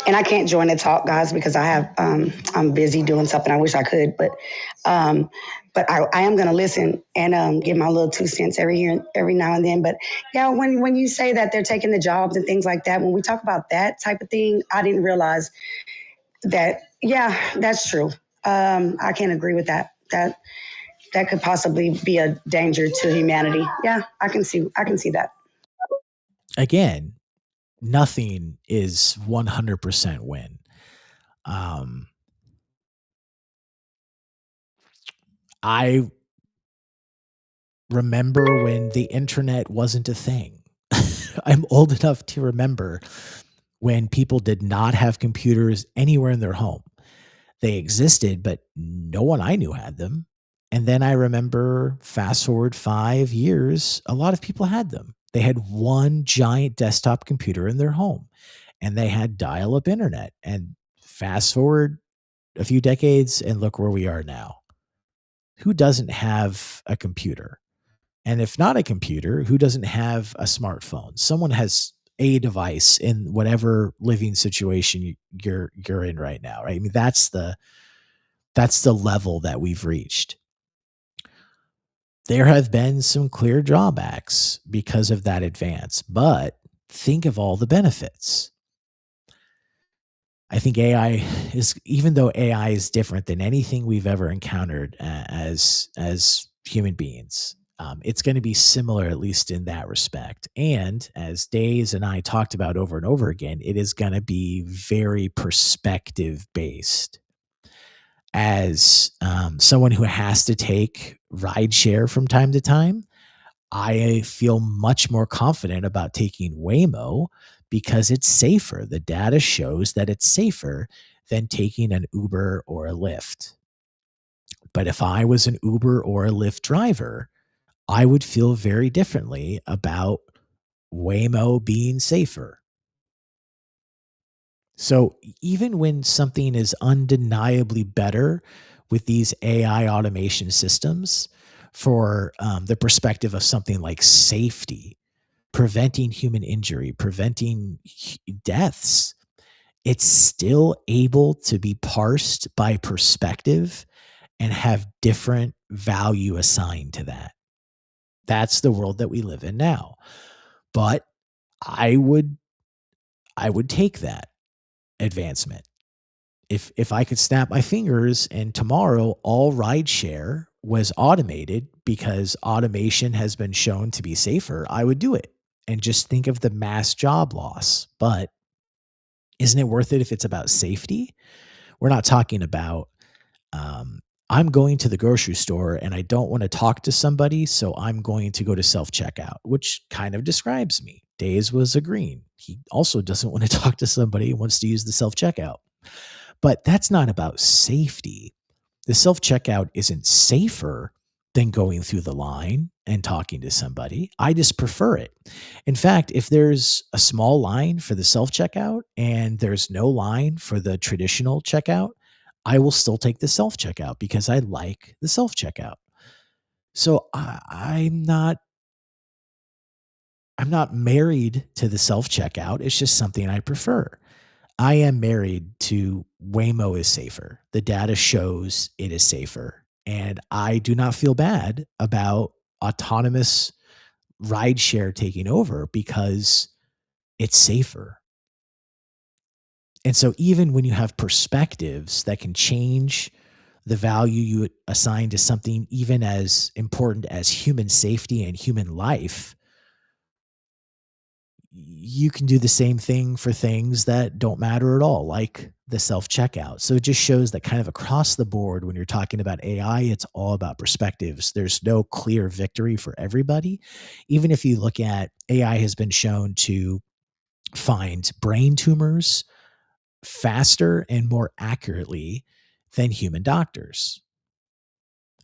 And I can't join the talk, guys, because I'm busy doing something. I wish I could, but I am going to listen and give my little 2 cents every now and then. But yeah, when you say that they're taking the jobs and things like that, when we talk about that type of thing, I didn't realize that. Yeah, that's true. I can't agree with that. That could possibly be a danger to humanity. Yeah, I can see that. Again, nothing is 100% win. I remember when the internet wasn't a thing. I'm old enough to remember when people did not have computers anywhere in their home. They existed, but no one I knew had them. And then I remember, fast forward 5 years, a lot of people had them. They had one giant desktop computer in their home and they had dial-up internet. And fast forward a few decades and look where we are now. Who doesn't have a computer? And if not a computer, who doesn't have a smartphone? Someone has a device in whatever living situation you're in right now, right? I mean, that's the level that we've reached. There have been some clear drawbacks because of that advance, but think of all the benefits. I think AI is, even though AI is different than anything we've ever encountered as human beings, it's going to be similar, at least in that respect. And as Days and I talked about over and over again, it is going to be very perspective based. As someone who has to take rideshare from time to time, I feel much more confident about taking Waymo because it's safer. The data shows that it's safer than taking an Uber or a Lyft. But if I was an Uber or a Lyft driver, I would feel very differently about Waymo being safer. So even when something is undeniably better with these AI automation systems, for the perspective of something like safety, preventing human injury, preventing deaths, it's still able to be parsed by perspective and have different value assigned to that. That's the world that we live in now. But I would take that advancement. If I could snap my fingers and tomorrow all rideshare was automated because automation has been shown to be safer, I would do it. And just think of the mass job loss. But isn't it worth it if it's about safety? We're not talking about, I'm going to the grocery store and I don't want to talk to somebody, so I'm going to go to self-checkout, which kind of describes me. Days was agreeing. He also doesn't want to talk to somebody, he wants to use the self-checkout. But that's not about safety. The self-checkout isn't safer than going through the line and talking to somebody. I just prefer it. In fact, if there's a small line for the self checkout and there's no line for the traditional checkout, I will still take the self checkout because I like the self checkout. So I'm not married to the self checkout. It's just something I prefer. I am married to Waymo is safer. The data shows it is safer. And I do not feel bad about autonomous rideshare taking over because it's safer. And so even when you have perspectives that can change the value you assign to something even as important as human safety and human life, you can do the same thing for things that don't matter at all, like the self checkout. So it just shows that kind of across the board, when you're talking about AI, it's all about perspectives. There's no clear victory for everybody. Even if you look at AI has been shown to find brain tumors faster and more accurately than human doctors.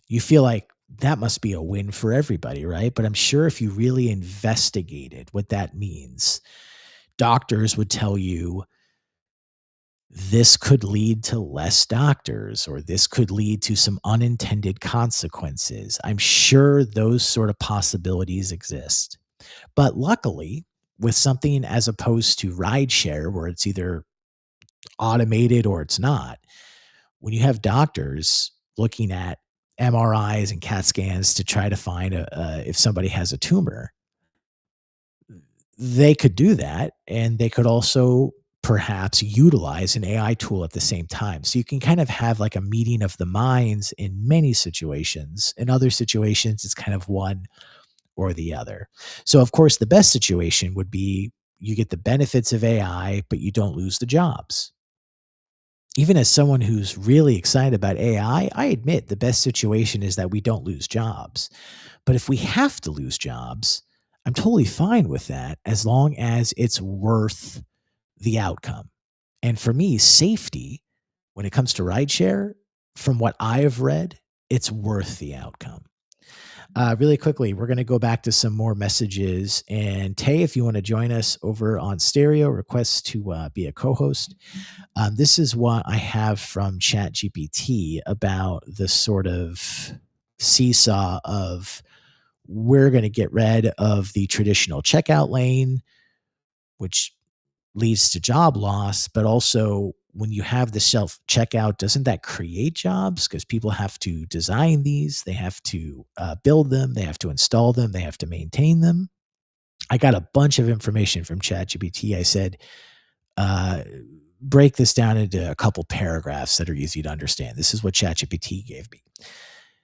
You feel like that must be a win for everybody, right? But I'm sure if you really investigated what that means, doctors would tell you this could lead to less doctors or this could lead to some unintended consequences. I'm sure those sort of possibilities exist. But luckily, with something as opposed to rideshare, where it's either automated or it's not, when you have doctors looking at MRIs and CAT scans to try to find if somebody has a tumor, they could do that, and they could also perhaps utilize an AI tool at the same time. So you can kind of have like a meeting of the minds in many situations. In other situations, it's kind of one or the other. So of course, the best situation would be you get the benefits of AI, but you don't lose the jobs. Even as someone who's really excited about AI, I admit the best situation is that we don't lose jobs. But if we have to lose jobs, I'm totally fine with that as long as it's worth the outcome. And for me, safety, when it comes to rideshare, from what I have read, it's worth the outcome. Really quickly, we're going to go back to some more messages. And Tay, if you want to join us over on Stereo, request to be a co-host. This is what I have from ChatGPT about the sort of seesaw of we're going to get rid of the traditional checkout lane, which leads to job loss, but also when you have the self checkout, doesn't that create jobs? Because people have to design these, they have to build them, they have to install them, they have to maintain them. I got a bunch of information from ChatGPT. I said, break this down into a couple paragraphs that are easy to understand. This is what ChatGPT gave me.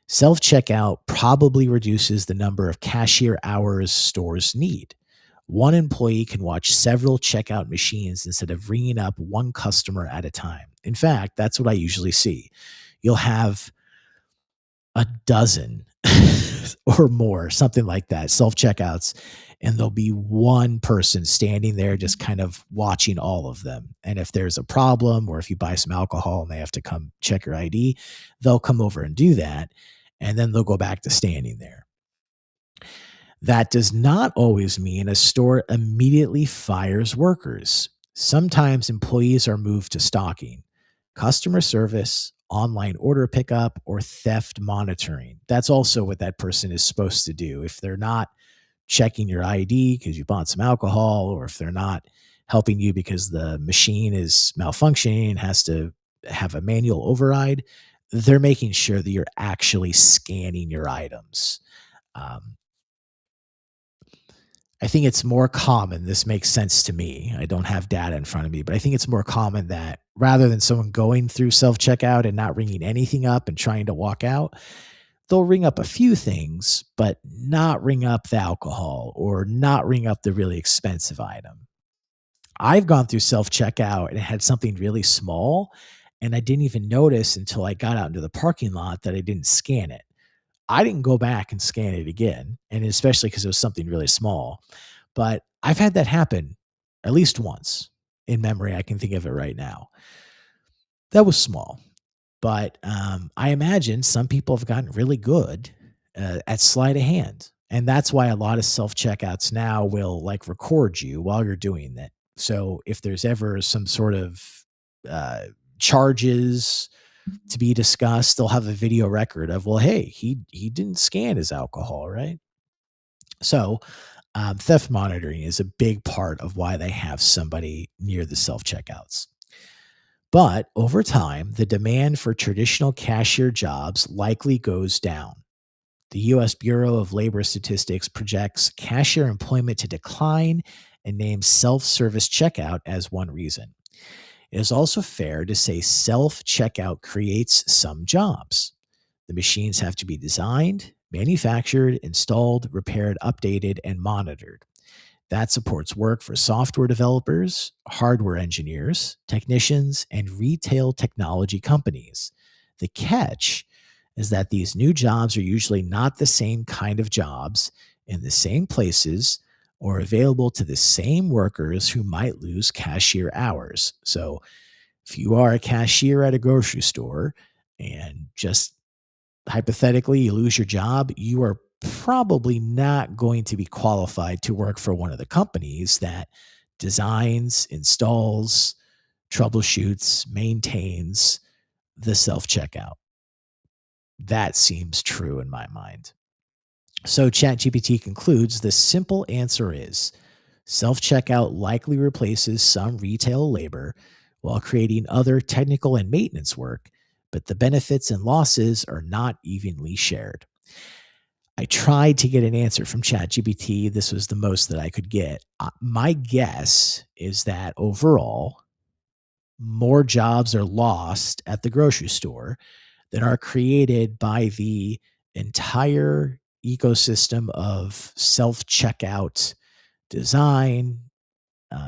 Self-checkout probably reduces the number of cashier hours stores need. One employee can watch several checkout machines instead of ringing up one customer at a time. In fact, that's what I usually see. You'll have a dozen or more, something like that, self-checkouts, and there'll be one person standing there just kind of watching all of them. And if there's a problem or if you buy some alcohol and they have to come check your ID, they'll come over and do that, and then they'll go back to standing there. That does not always mean a store immediately fires workers. Sometimes employees are moved to stocking, customer service, online order pickup, or theft monitoring. That's also what that person is supposed to do. If they're not checking your ID because you bought some alcohol, or if they're not helping you because the machine is malfunctioning and has to have a manual override, they're making sure that you're actually scanning your items. Um, I think it's more common. This makes sense to me. I don't have data in front of me, but I think it's more common that rather than someone going through self-checkout and not ringing anything up and trying to walk out, they'll ring up a few things, but not ring up the alcohol or not ring up the really expensive item. I've gone through self-checkout and it had something really small, and I didn't even notice until I got out into the parking lot that I didn't scan it. I didn't go back and scan it again, and especially because it was something really small. But I've had that happen at least once in memory. I can think of it right now. That was small, but I imagine some people have gotten really good at sleight of hand. And that's why a lot of self checkouts now will like record you while you're doing it. So if there's ever some sort of uh, charges to be discussed, they'll have a video record of, well, hey, he didn't scan his alcohol, right? So theft monitoring is a big part of why they have somebody near the self checkouts. But over time, the demand for traditional cashier jobs likely goes down. The U.S. Bureau of Labor Statistics projects cashier employment to decline and names self service checkout as one reason. It is also fair to say self checkout creates some jobs. The machines have to be designed, manufactured, installed, repaired, updated, and monitored. That supports work for software developers, hardware engineers, technicians, and retail technology companies. The catch is that these new jobs are usually not the same kind of jobs in the same places or available to the same workers who might lose cashier hours. So if you are a cashier at a grocery store and just hypothetically you lose your job, you are probably not going to be qualified to work for one of the companies that designs, installs, troubleshoots, maintains the self checkout. That seems true in my mind. So ChatGPT concludes the simple answer is self checkout likely replaces some retail labor while creating other technical and maintenance work, but the benefits and losses are not evenly shared. I tried to get an answer from ChatGPT. This was the most that I could get. My guess is that overall, more jobs are lost at the grocery store than are created by the entire ecosystem of self checkout design,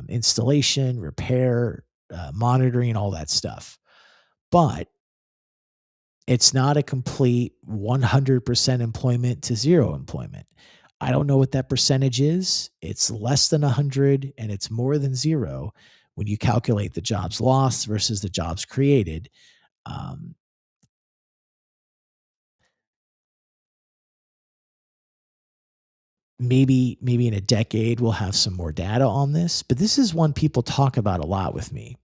installation, repair, monitoring, all that stuff. But it's not a complete 100% employment to zero employment. I don't know what that percentage is. It's less than 100 and it's more than zero when you calculate the jobs lost versus the jobs created. Um, maybe in a decade we'll have some more data on this, but this is one people talk about a lot with me,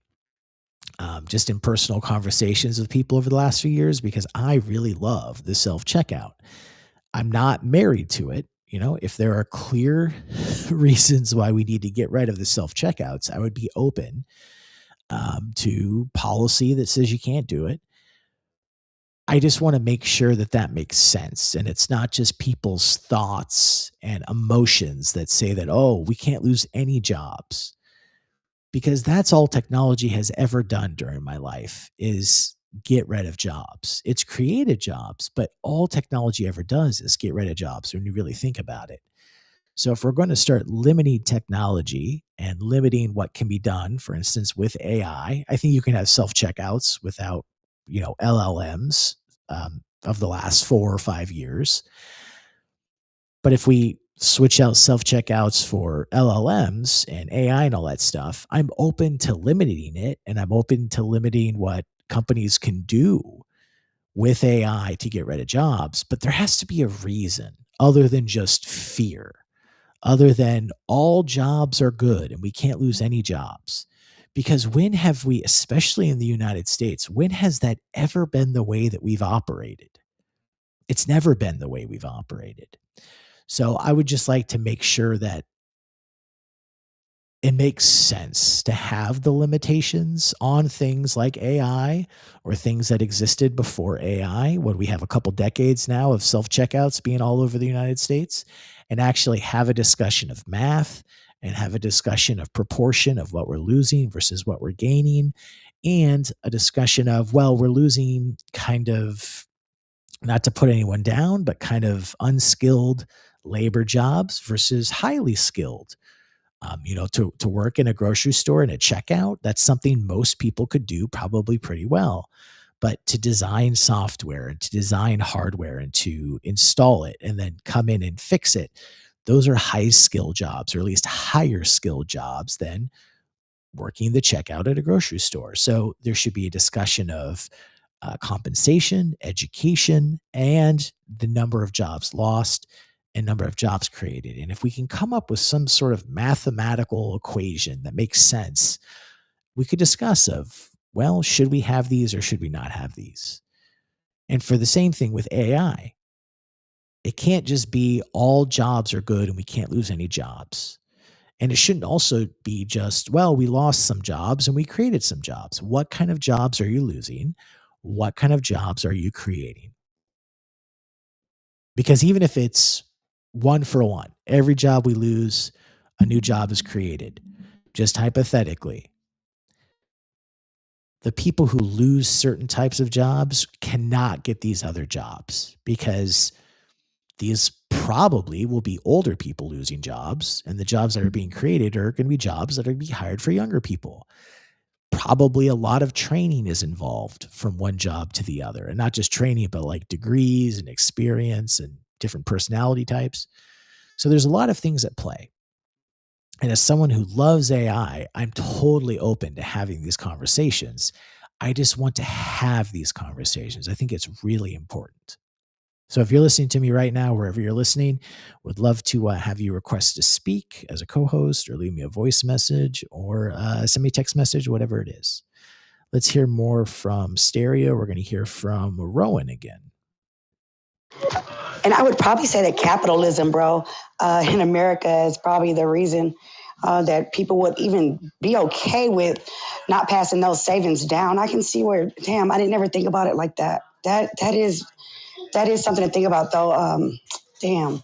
just in personal conversations with people over the last few years, because I really love the self checkout. I'm not married to it. You know, if there are clear reasons why we need to get rid of the self checkouts, I would be open to policy that says you can't do it. I just want to make sure that that makes sense. And it's not just people's thoughts and emotions that say that, oh, we can't lose any jobs, because that's all technology has ever done during my life is get rid of jobs. It's created jobs, but all technology ever does is get rid of jobs when you really think about it. So if we're going to start limiting technology and limiting what can be done, for instance, with AI, I think you can have self checkouts without, LLMs of the last 4 or 5 years. But if we switch out self checkouts for LLMs and AI and all that stuff, I'm open to limiting it, and I'm open to limiting what companies can do with AI to get rid of jobs. But there has to be a reason other than just fear, other than all jobs are good and we can't lose any jobs. Because when have we, especially in the United States, when has that ever been the way that we've operated? It's never been the way we've operated. So I would just like to make sure that it makes sense to have the limitations on things like AI or things that existed before AI, when we have a couple decades now of self checkouts being all over the United States, and actually have a discussion of math and have a discussion of proportion of what we're losing versus what we're gaining, and a discussion of, well, we're losing kind of, not to put anyone down, but kind of unskilled labor jobs versus highly skilled. To work in a grocery store and a checkout, that's something most people could do probably pretty well. But to design software and to design hardware and to install it and then come in and fix it, those are high skill jobs, or at least higher skill jobs than working the checkout at a grocery store. So there should be a discussion of compensation, education, and the number of jobs lost and number of jobs created. And if we can come up with some sort of mathematical equation that makes sense, we could discuss of, well, should we have these or should we not have these? And for the same thing with AI, it can't just be all jobs are good and we can't lose any jobs. And it shouldn't also be just, well, we lost some jobs and we created some jobs. What kind of jobs are you losing? What kind of jobs are you creating? Because even if it's one for one, every job we lose, a new job is created. Just hypothetically, the people who lose certain types of jobs cannot get these other jobs because these probably will be older people losing jobs, and the jobs that are being created are going to be jobs that are going to be hired for younger people. Probably a lot of training is involved from one job to the other, and not just training, but like degrees and experience and different personality types. So there's a lot of things at play. And as someone who loves AI, I'm totally open to having these conversations. I just want to have these conversations. I think it's really important. So if you're listening to me right now, wherever you're listening, would love to have you request to speak as a co-host or leave me a voice message or send me a text message, whatever it is. Let's hear more from Stereo. We're going to hear from Rowan again. And I would probably say that capitalism, bro, in America is probably the reason that people would even be okay with not passing those savings down. I can see where, damn, I didn't ever think about it like that. That is something to think about, though. Damn.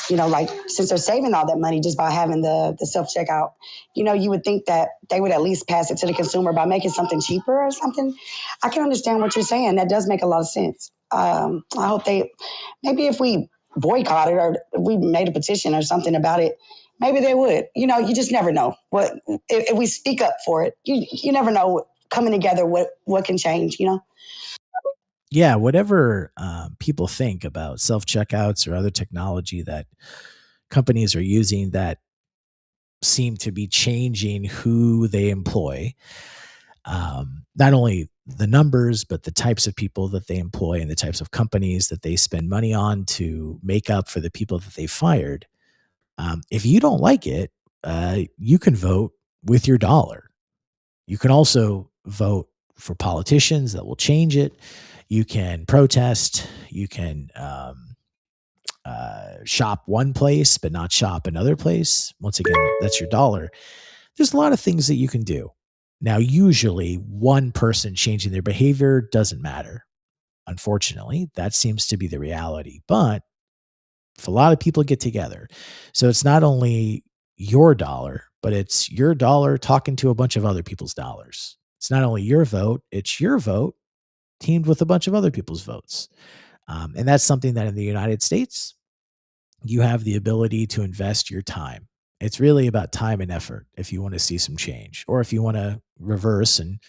Like since they're saving all that money just by having the self-checkout, you would think that they would at least pass it to the consumer by making something cheaper or something. I can understand what you're saying. That does make a lot of sense. I hope maybe if we boycotted or if we made a petition or something about it, maybe they would. You just never know. If we speak up for it, you never know coming together what can change, Yeah, whatever people think about self-checkouts or other technology that companies are using that seem to be changing who they employ, not only the numbers, but the types of people that they employ and the types of companies that they spend money on to make up for the people that they fired. If you don't like it, you can vote with your dollar. You can also vote for politicians that will change it. You can protest. You can shop one place, but not shop another place. Once again, that's your dollar. There's a lot of things that you can do. Now, usually one person changing their behavior doesn't matter. Unfortunately, that seems to be the reality. But if a lot of people get together, so it's not only your dollar, but it's your dollar talking to a bunch of other people's dollars. It's not only your vote, it's your vote teamed with a bunch of other people's votes. And that's something that in the United States, you have the ability to invest your time. It's really about time and effort if you want to see some change, or if you want to reverse and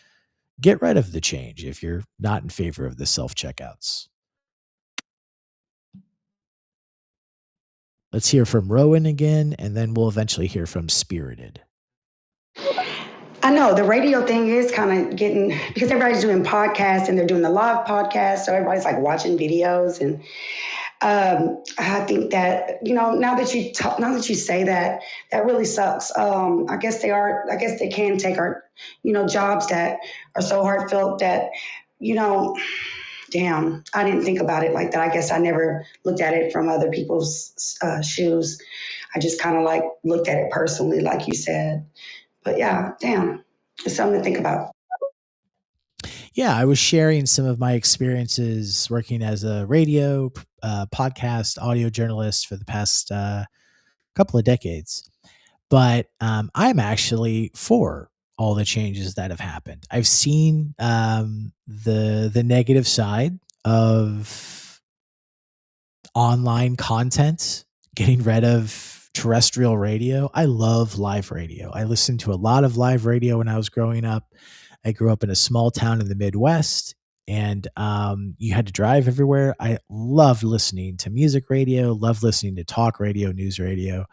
get rid of the change if you're not in favor of the self-checkouts. Let's hear from Rowan again, and then we'll eventually hear from Spirited. I know the radio thing is kind of getting, because everybody's doing podcasts and they're doing the live podcast, so everybody's like watching videos, and I think that now that you say that, that really sucks. I guess they can take our jobs that are so heartfelt that damn, I didn't think about it like that. I guess I never looked at it from other people's shoes. I just kind of like looked at it personally, like you said. But yeah, damn, it's something to think about. Yeah, I was sharing some of my experiences working as a radio, podcast, audio journalist for the past couple of decades. But I'm actually for all the changes that have happened. I've seen the negative side of online content, getting rid of terrestrial radio. I love live radio. I listened to a lot of live radio when I was growing up. I grew up in a small town in the Midwest, and you had to drive everywhere. I loved listening to music radio, loved listening to talk radio, news radio.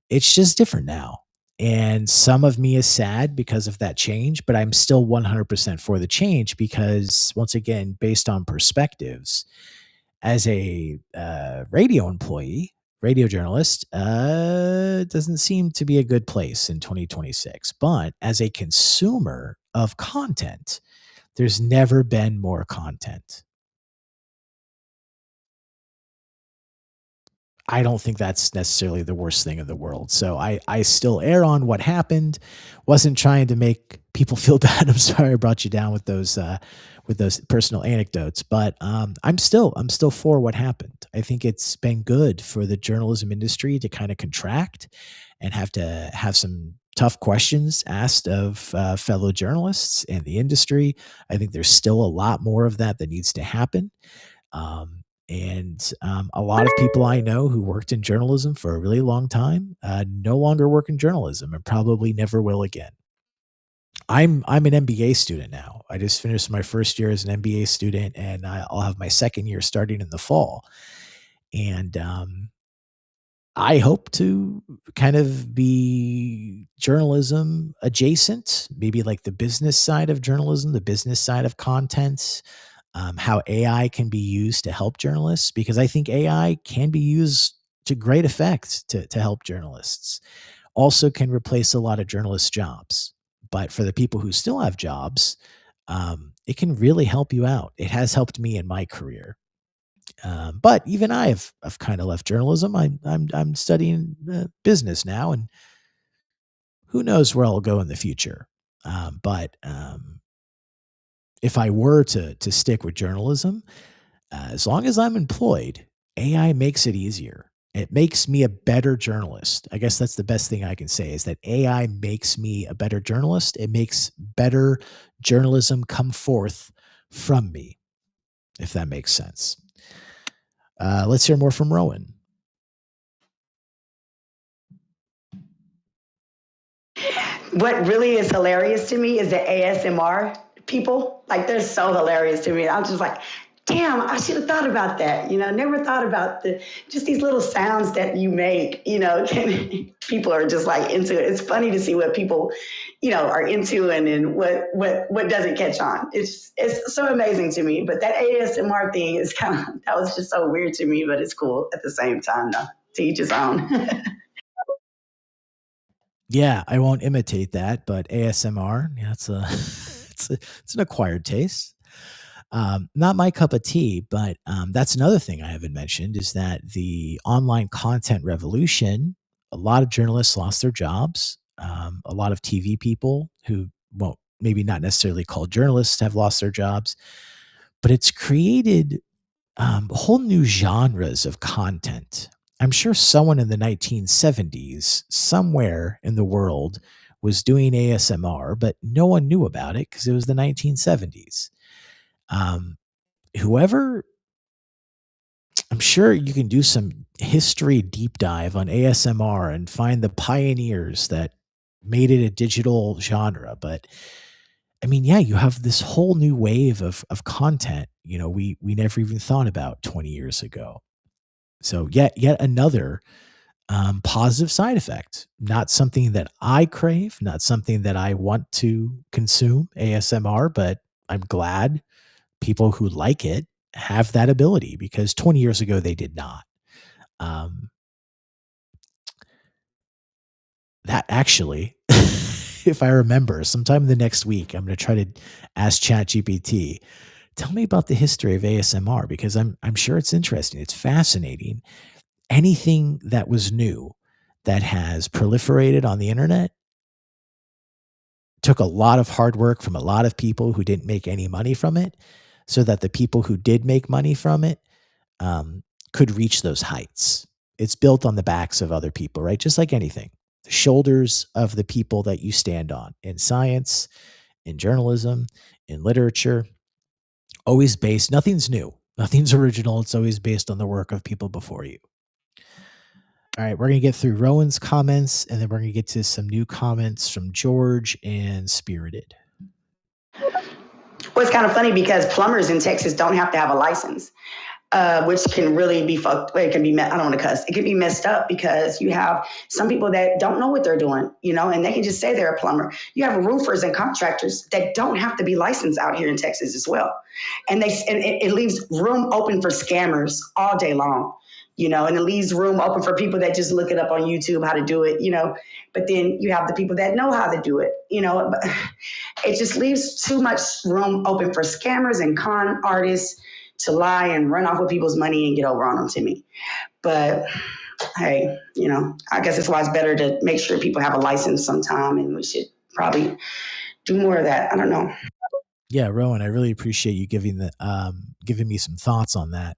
It's just different now. And some of me is sad because of that change, but I'm still 100% for the change because, once again, based on perspectives, as a radio employee, radio journalist, doesn't seem to be a good place in 2026. But as a consumer of content, there's never been more content. I don't think that's necessarily the worst thing in the world. So I still err on what happened. Wasn't trying to make people feel bad. I'm sorry I brought you down with those personal anecdotes, but I'm still for what happened. I think it's been good for the journalism industry to kind of contract and have to have some tough questions asked of fellow journalists and the industry. I think there's still a lot more of that needs to happen. And a lot of people I know who worked in journalism for a really long time no longer work in journalism and probably never will again. I'm an MBA student now. I just finished my first year as an MBA student, and I'll have my second year starting in the fall. And I hope to kind of be journalism adjacent, maybe like the business side of journalism, the business side of content, how AI can be used to help journalists, because I think AI can be used to great effect to help journalists. Also, can replace a lot of journalists' jobs. But for the people who still have jobs, it can really help you out. It has helped me in my career. But even I've kind of left journalism. I'm studying business now, and who knows where I'll go in the future. But if I were to stick with journalism, as long as I'm employed, AI makes it easier. It makes me a better journalist. I guess that's the best thing I can say is that AI makes me a better journalist. It makes better journalism come forth from me, if that makes sense. Let's hear more from Rowan. What really is hilarious to me is the ASMR people. Like, they're so hilarious to me. I'm just like, damn, I should have thought about that. Never thought about just these little sounds that you make. People are just like into it. It's funny to see what people, are into, and then what doesn't catch on. It's so amazing to me. But that ASMR thing is that was just so weird to me, but it's cool at the same time, though. To each his own. Yeah, I won't imitate that, but ASMR, yeah, it's an acquired taste. Not my cup of tea, but that's another thing I haven't mentioned is that the online content revolution, a lot of journalists lost their jobs. A lot of TV people who, well, maybe not necessarily called journalists, have lost their jobs, but it's created whole new genres of content. I'm sure someone in the 1970s, somewhere in the world, was doing ASMR, but no one knew about it because it was the 1970s. Um, Whoever, I'm sure you can do some history deep dive on ASMR and find the pioneers that made it a digital genre. But I mean, yeah, you have this whole new wave of content, we never even thought about 20 years ago. So yet another positive side effect. Not something that I crave, not something that I want to consume ASMR, but I'm glad people who like it have that ability because 20 years ago they did not. Um, that actually, if I remember, sometime in the next week, I'm going to try to ask ChatGPT, tell me about the history of ASMR because I'm sure it's interesting. It's fascinating. Anything that was new that has proliferated on the internet took a lot of hard work from a lot of people who didn't make any money from it, so that the people who did make money from it um, could reach those heights. It's built on the backs of other people, right? Just like anything, the shoulders of the people that you stand on in science, in journalism, in literature, always based, nothing's new, nothing's original. It's always based on the work of people before you. All right, we're going to get through Rowan's comments, and then we're going to get to some new comments from George and Spirited. Well, it's kind of funny because plumbers in Texas don't have to have a license. which can really be fucked. It can be, I don't want to cuss. It can be messed up because you have some people that don't know what they're doing, and they can just say they're a plumber. You have roofers and contractors that don't have to be licensed out here in Texas as well. And it leaves room open for scammers all day long, and it leaves room open for people that just look it up on YouTube how to do it, but then you have the people that know how to do it, it just leaves too much room open for scammers and con artists to lie and run off with people's money and get over on them to me. But hey, I guess that's why it's better to make sure people have a license sometime, and we should probably do more of that. I don't know. Yeah, Rowan, I really appreciate you giving me some thoughts on that.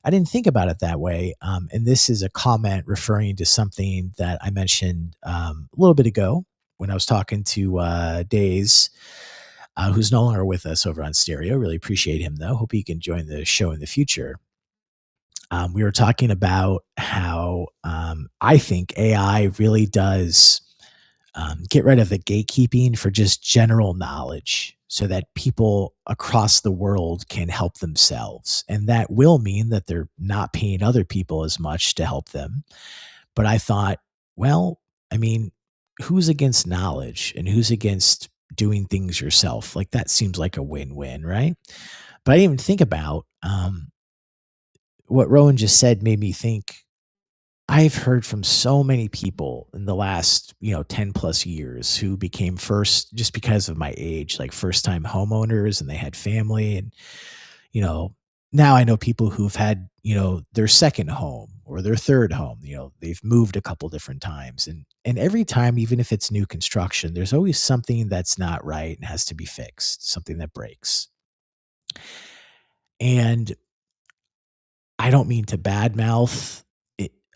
I didn't think about it that way. And this is a comment referring to something that I mentioned a little bit ago when I was talking to Days, who's no longer with us over on Stereo. Really appreciate him, though. Hope he can join the show in the future. We were talking about how I think AI really does get rid of the gatekeeping for just general knowledge so that people across the world can help themselves. And that will mean that they're not paying other people as much to help them. But I thought, well, I mean, who's against knowledge and who's against doing things yourself? Like that seems like a win-win, right? But I didn't even think about what Rowan just said made me think I've heard from so many people in the last, 10 plus years who became first just because of my age, like first time homeowners and they had family. And, now I know people who've had, their second home or their third home, they've moved a couple different times. And every time, even if it's new construction, there's always something that's not right and has to be fixed, something that breaks. And I don't mean to badmouth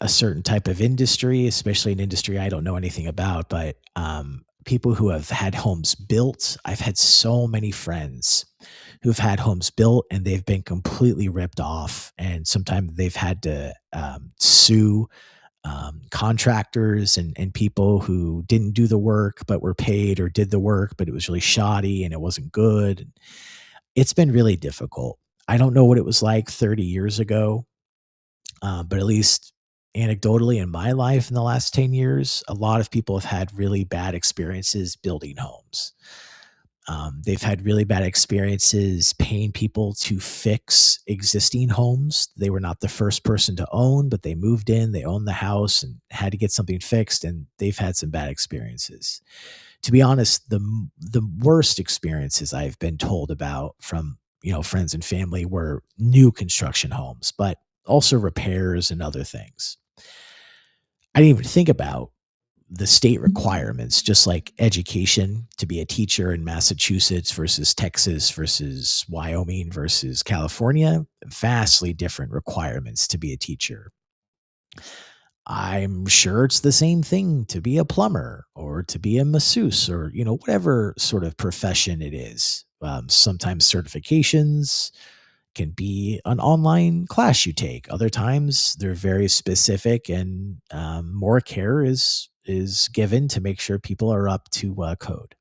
a certain type of industry, especially an industry I don't know anything about, but people who have had homes built, I've had so many friends who've had homes built and they've been completely ripped off. And sometimes they've had to sue contractors and people who didn't do the work, but were paid, or did the work, but it was really shoddy and it wasn't good. It's been really difficult. I don't know what it was like 30 years ago, but at least anecdotally in my life in the last 10 years, a lot of people have had really bad experiences building homes. They've had really bad experiences paying people to fix existing homes. They were not the first person to own, but they moved in, they owned the house and had to get something fixed, and they've had some bad experiences. To be honest, the worst experiences I've been told about from, friends and family were new construction homes, but also repairs and other things. I didn't even think about the state requirements, just like education to be a teacher in Massachusetts versus Texas versus Wyoming versus California, vastly different requirements to be a teacher. I'm sure it's the same thing to be a plumber or to be a masseuse or, whatever sort of profession it is. Sometimes certifications can be an online class you take. Other times they're very specific, and more care is given to make sure people are up to code.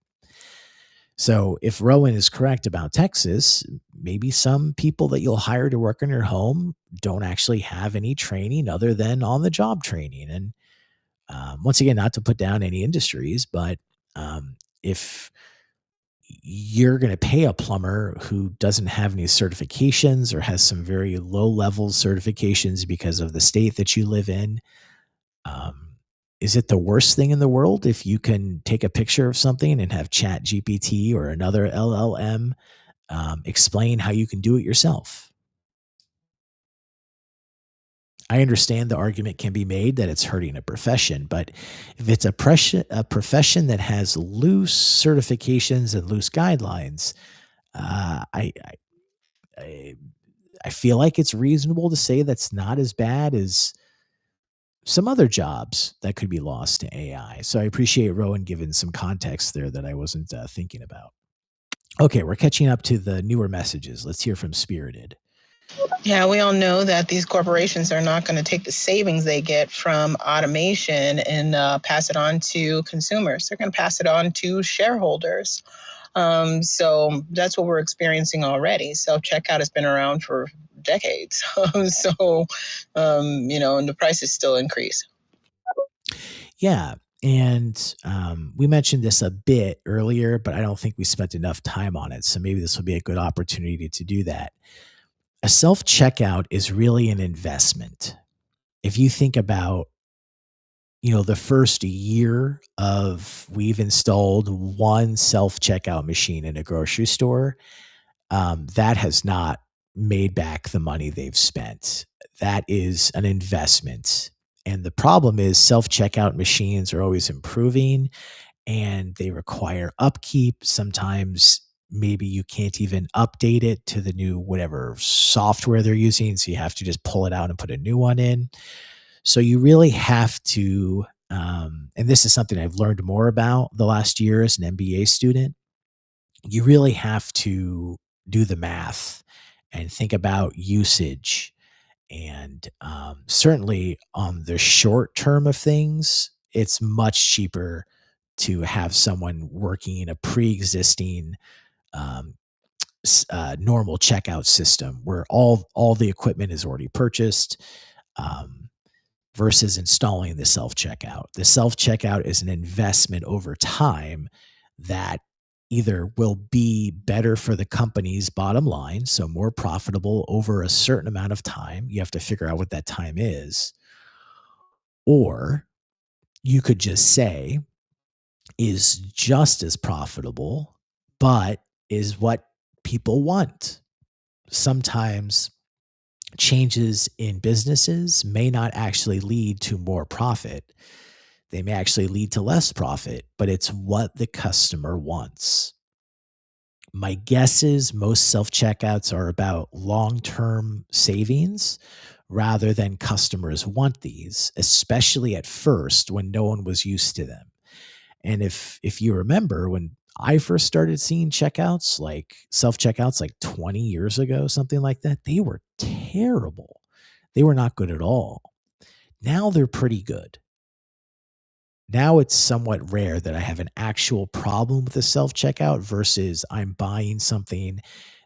So if Rowan is correct about Texas, maybe some people that you'll hire to work in your home don't actually have any training other than on the job training. And once again, not to put down any industries, but if you're going to pay a plumber who doesn't have any certifications or has some very low level certifications because of the state that you live in, is it the worst thing in the world if you can take a picture of something and have Chat GPT or another LLM explain how you can do it yourself? I understand the argument can be made that it's hurting a profession, but if it's a profession that has loose certifications and loose guidelines, I feel like it's reasonable to say that's not as bad as some other jobs that could be lost to AI. So I appreciate Rowan giving some context there that I wasn't thinking about. Okay, we're catching up to the newer messages. Let's hear from Spirited. Yeah, we all know that these corporations are not going to take the savings they get from automation and pass it on to consumers. They're going to pass it on to shareholders. So that's what we're experiencing already. Self-checkout has been around for decades. So, and the prices still increase. Yeah. And we mentioned this a bit earlier, but I don't think we spent enough time on it. So maybe this will be a good opportunity to do that. A self checkout is really an investment. If you think about, the first year of we've installed one self checkout machine in a grocery store, that has not made back the money they've spent. That is an investment. And the problem is self checkout machines are always improving and they require upkeep. Sometimes maybe you can't even update it to the new whatever software they're using. So you have to just pull it out and put a new one in. So you really have to, and this is something I've learned more about the last year as an MBA student. You really have to do the math and think about usage. And certainly on the short term of things, it's much cheaper to have someone working in a pre-existing um, normal checkout system where all the equipment is already purchased. Versus installing the self checkout. The self checkout is an investment over time that either will be better for the company's bottom line, so more profitable over a certain amount of time. You have to figure out what that time is. Or you could just say is just as profitable, but is what people want. Sometimes changes in businesses may not actually lead to more profit. They may actually lead to less profit, but it's what the customer wants. My guess is most self checkouts are about long term savings rather than customers want these, especially at first when no one was used to them. And if you remember when I first started seeing checkouts, like self checkouts, like 20 years ago, something like that, they were terrible. They were not good at all. Now they're pretty good. Now it's somewhat rare that I have an actual problem with a self checkout versus I'm buying something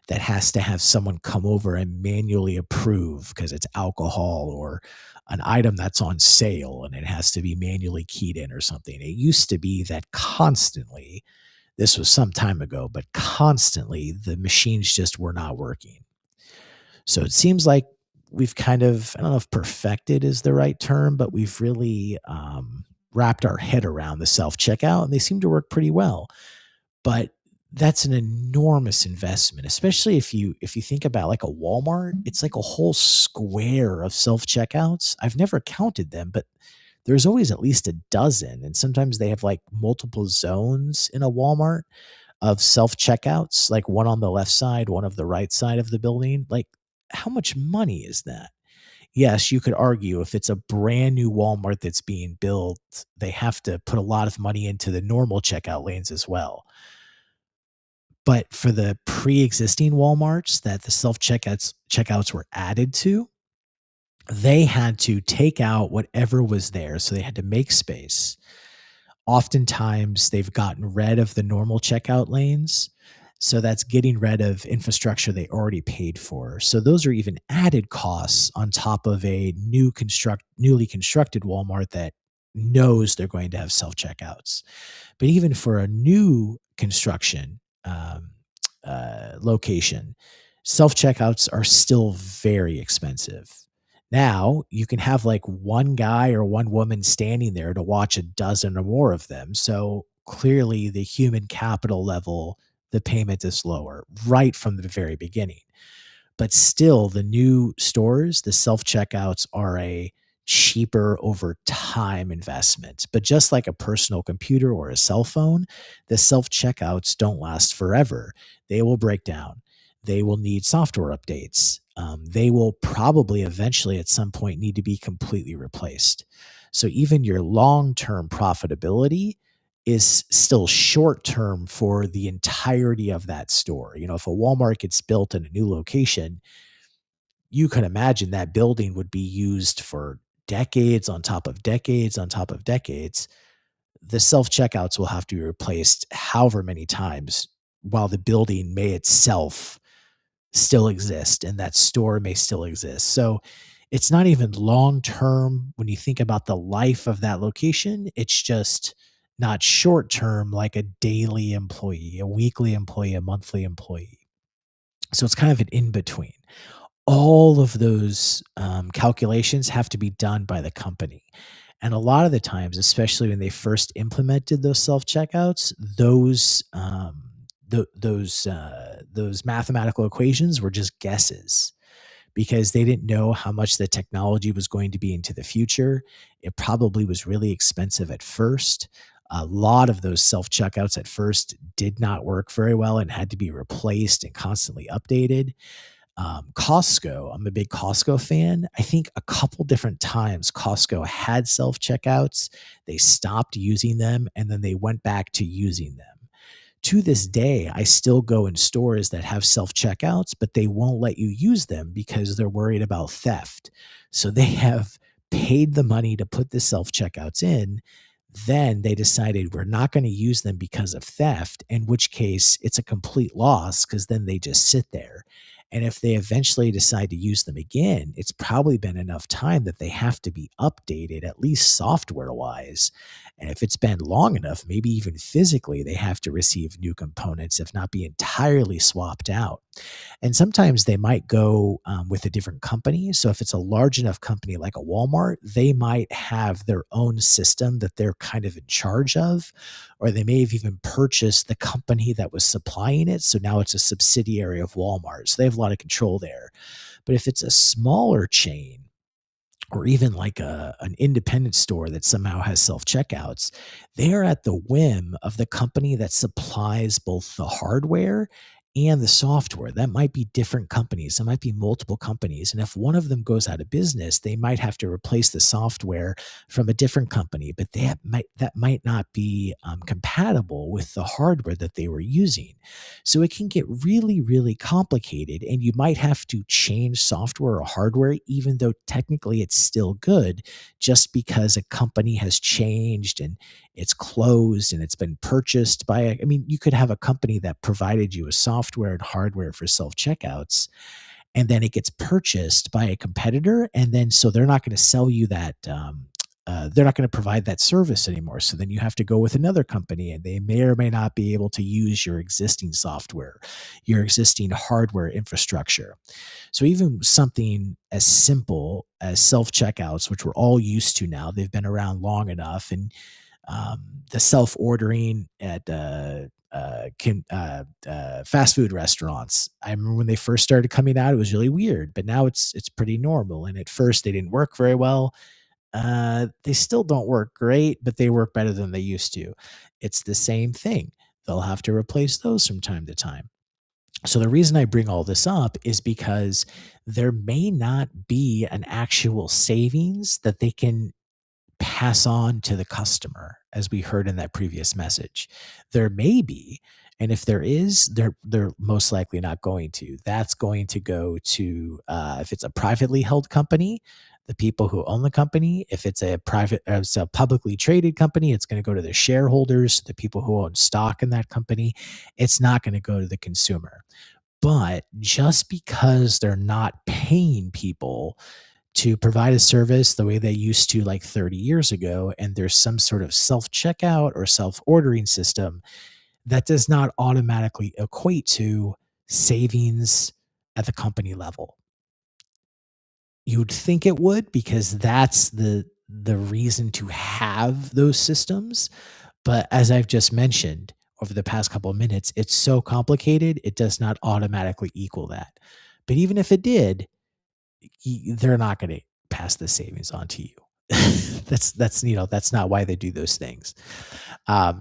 that has to have someone come over and manually approve because it's alcohol or an item that's on sale and it has to be manually keyed in or something. It used to be that constantly, this was some time ago, but constantly the machines just were not working. So it seems like we've kind of, I don't know if perfected is the right term, but we've really wrapped our head around the self checkout and they seem to work pretty well. But that's an enormous investment, especially if you think about like a Walmart. It's like a whole square of self checkouts. I've never counted them, but there's always at least a dozen, and sometimes they have like multiple zones in a Walmart of self checkouts, like one on the left side, one of the right side of the building. Like, how much money is that? Yes, you could argue if it's a brand new Walmart that's being built, they have to put a lot of money into the normal checkout lanes as well. But for the pre-existing Walmarts that the self-checkouts were added to, they had to take out whatever was there. So they had to make space. Oftentimes, they've gotten rid of the normal checkout lanes. So that's getting rid of infrastructure they already paid for. So those are even added costs on top of a newly constructed Walmart that knows they're going to have self-checkouts. But even for a new construction location, self-checkouts are still very expensive. Now you can have like one guy or one woman standing there to watch a dozen or more of them. So clearly the human capital level, the payment is lower right from the very beginning. But still, the new stores, the self checkouts are a cheaper over time investment. But just like a personal computer or a cell phone, the self checkouts don't last forever. They will break down. They will need software updates. They will probably eventually at some point need to be completely replaced. So even your long term profitability is still short term for the entirety of that store. If a Walmart gets built in a new location, you can imagine that building would be used for decades on top of decades on top of decades. The self checkouts will have to be replaced however many times while the building may itself still exist and that store may still exist. So it's not even long term when you think about the life of that location. It's just not short term like a daily employee, a weekly employee, a monthly employee. So it's kind of an in between. All of those calculations have to be done by the company. And a lot of the times, especially when they first implemented those self checkouts, those mathematical equations were just guesses because they didn't know how much the technology was going to be into the future. It probably was really expensive at first. A lot of those self checkouts at first did not work very well and had to be replaced and constantly updated. Costco, I'm a big Costco fan. I think a couple different times Costco had self checkouts. They stopped using them and then they went back to using them. To this day, I still go in stores that have self checkouts, but they won't let you use them because they're worried about theft. So they have paid the money to put the self checkouts in. Then they decided we're not going to use them because of theft, in which case it's a complete loss because then they just sit there. And if they eventually decide to use them again, it's probably been enough time that they have to be updated, at least software wise. And if it's been long enough, maybe even physically, they have to receive new components, if not be entirely swapped out. And sometimes they might go with a different company. So if it's a large enough company like a Walmart, they might have their own system that they're kind of in charge of, or they may have even purchased the company that was supplying it. So now it's a subsidiary of Walmart. So they have a lot of control there. But if it's a smaller chain, or even like an independent store that somehow has self-checkouts, they are at the whim of the company that supplies both the hardware and the software. That might be different companies. There might be multiple companies. And if one of them goes out of business, they might have to replace the software from a different company, but that might not be compatible with the hardware that they were using. So it can get really, really complicated, and you might have to change software or hardware, even though technically it's still good, just because a company has changed and it's closed and it's been purchased by I mean, you could have a company that provided you with software and hardware for self checkouts, and then it gets purchased by a competitor, and then so they're not going to sell you that. They're not going to provide that service anymore. So then you have to go with another company, and they may or may not be able to use your existing software, your existing hardware infrastructure. So even something as simple as self checkouts, which we're all used to now, they've been around long enough, and the self ordering at fast food restaurants. I remember when they first started coming out, it was really weird, but now it's pretty normal. And at first, they didn't work very well. They still don't work great, but they work better than they used to. It's the same thing. They'll have to replace those from time to time. So the reason I bring all this up is because there may not be an actual savings that they can pass on to the customer, as we heard in that previous message. There may be, and if there is, they're most likely not going to. That's going to go to if it's a privately held company, the people who own the company. If it's it's a publicly traded company, it's going to go to the shareholders, the people who own stock in that company. It's not going to go to the consumer. But just because they're not paying people to provide a service the way they used to like 30 years ago, and there's some sort of self-checkout or self-ordering system, that does not automatically equate to savings at the company level. You'd think it would, because that's the reason to have those systems. But as I've just mentioned over the past couple of minutes, it's so complicated, it does not automatically equal that. But even if it did, they're not going to pass the savings on to you. That's not why they do those things.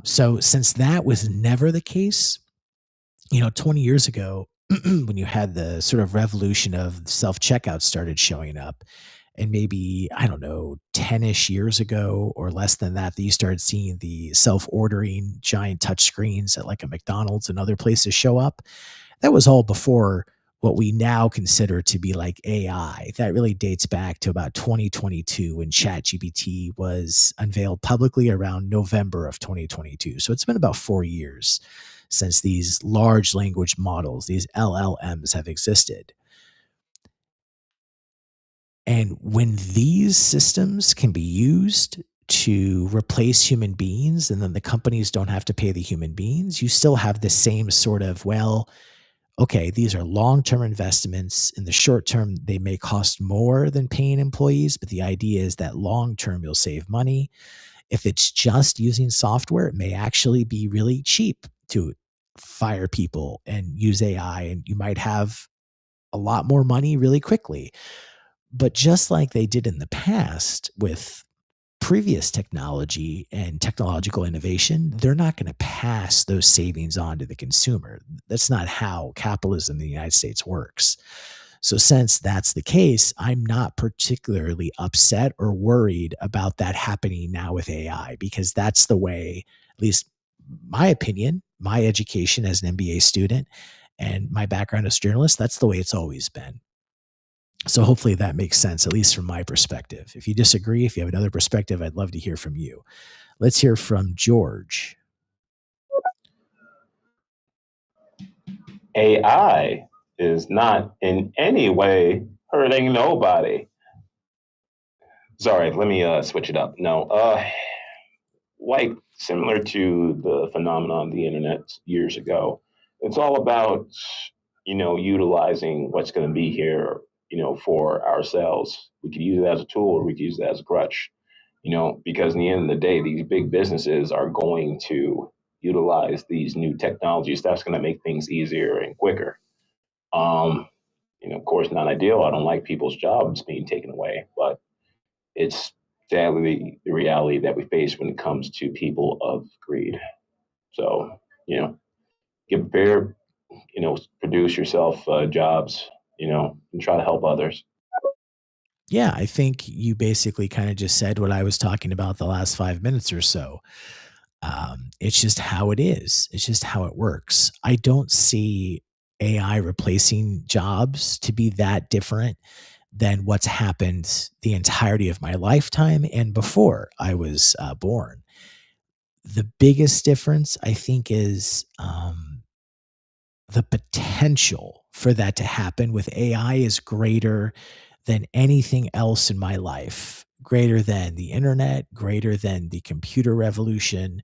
So since that was never the case, 20 years ago, when you had the sort of revolution of self-checkout started showing up, and maybe, I don't know, 10-ish years ago or less than that you started seeing the self-ordering giant touch screens at like a McDonald's and other places show up. That was all before what we now consider to be like AI. That really dates back to about 2022 when ChatGPT was unveiled publicly around November of 2022. So it's been about 4 years since these large language models, these LLMs, have existed. And when these systems can be used to replace human beings, and then the companies don't have to pay the human beings, you still have the same sort of, well, okay, these are long-term investments. In the short term, they may cost more than paying employees, but the idea is that long-term you'll save money. If it's just using software, it may actually be really cheap to fire people and use AI, and you might have a lot more money really quickly. But just like they did in the past with previous technology and technological innovation, they're not going to pass those savings on to the consumer. That's not how capitalism in the United States works. So since that's the case, I'm not particularly upset or worried about that happening now with AI, because that's the way, at least my opinion, my education as an MBA student and my background as a journalist, that's the way it's always been. So hopefully that makes sense, at least from my perspective. If you disagree, if you have another perspective, I'd love to hear from you. Let's hear from George. AI is not in any way hurting nobody. Sorry, let me switch it up. No, like similar to the phenomenon of the internet years ago, it's all about, utilizing what's going to be here, for ourselves. We could use it as a tool or we could use it as a crutch, because in the end of the day, these big businesses are going to utilize these new technologies. That's going to make things easier and quicker. Of course, not ideal. I don't like people's jobs being taken away, but it's sadly the reality that we face when it comes to people of greed. So, get prepared, produce yourself jobs, and try to help others. Yeah, I think you basically kind of just said what I was talking about the last 5 minutes or so. It's just how it is. It's just how it works. I don't see AI replacing jobs to be that different than what's happened the entirety of my lifetime and before I was born. The biggest difference, I think, is the potential for that to happen with AI is greater than anything else in my life, greater than the internet, greater than the computer revolution,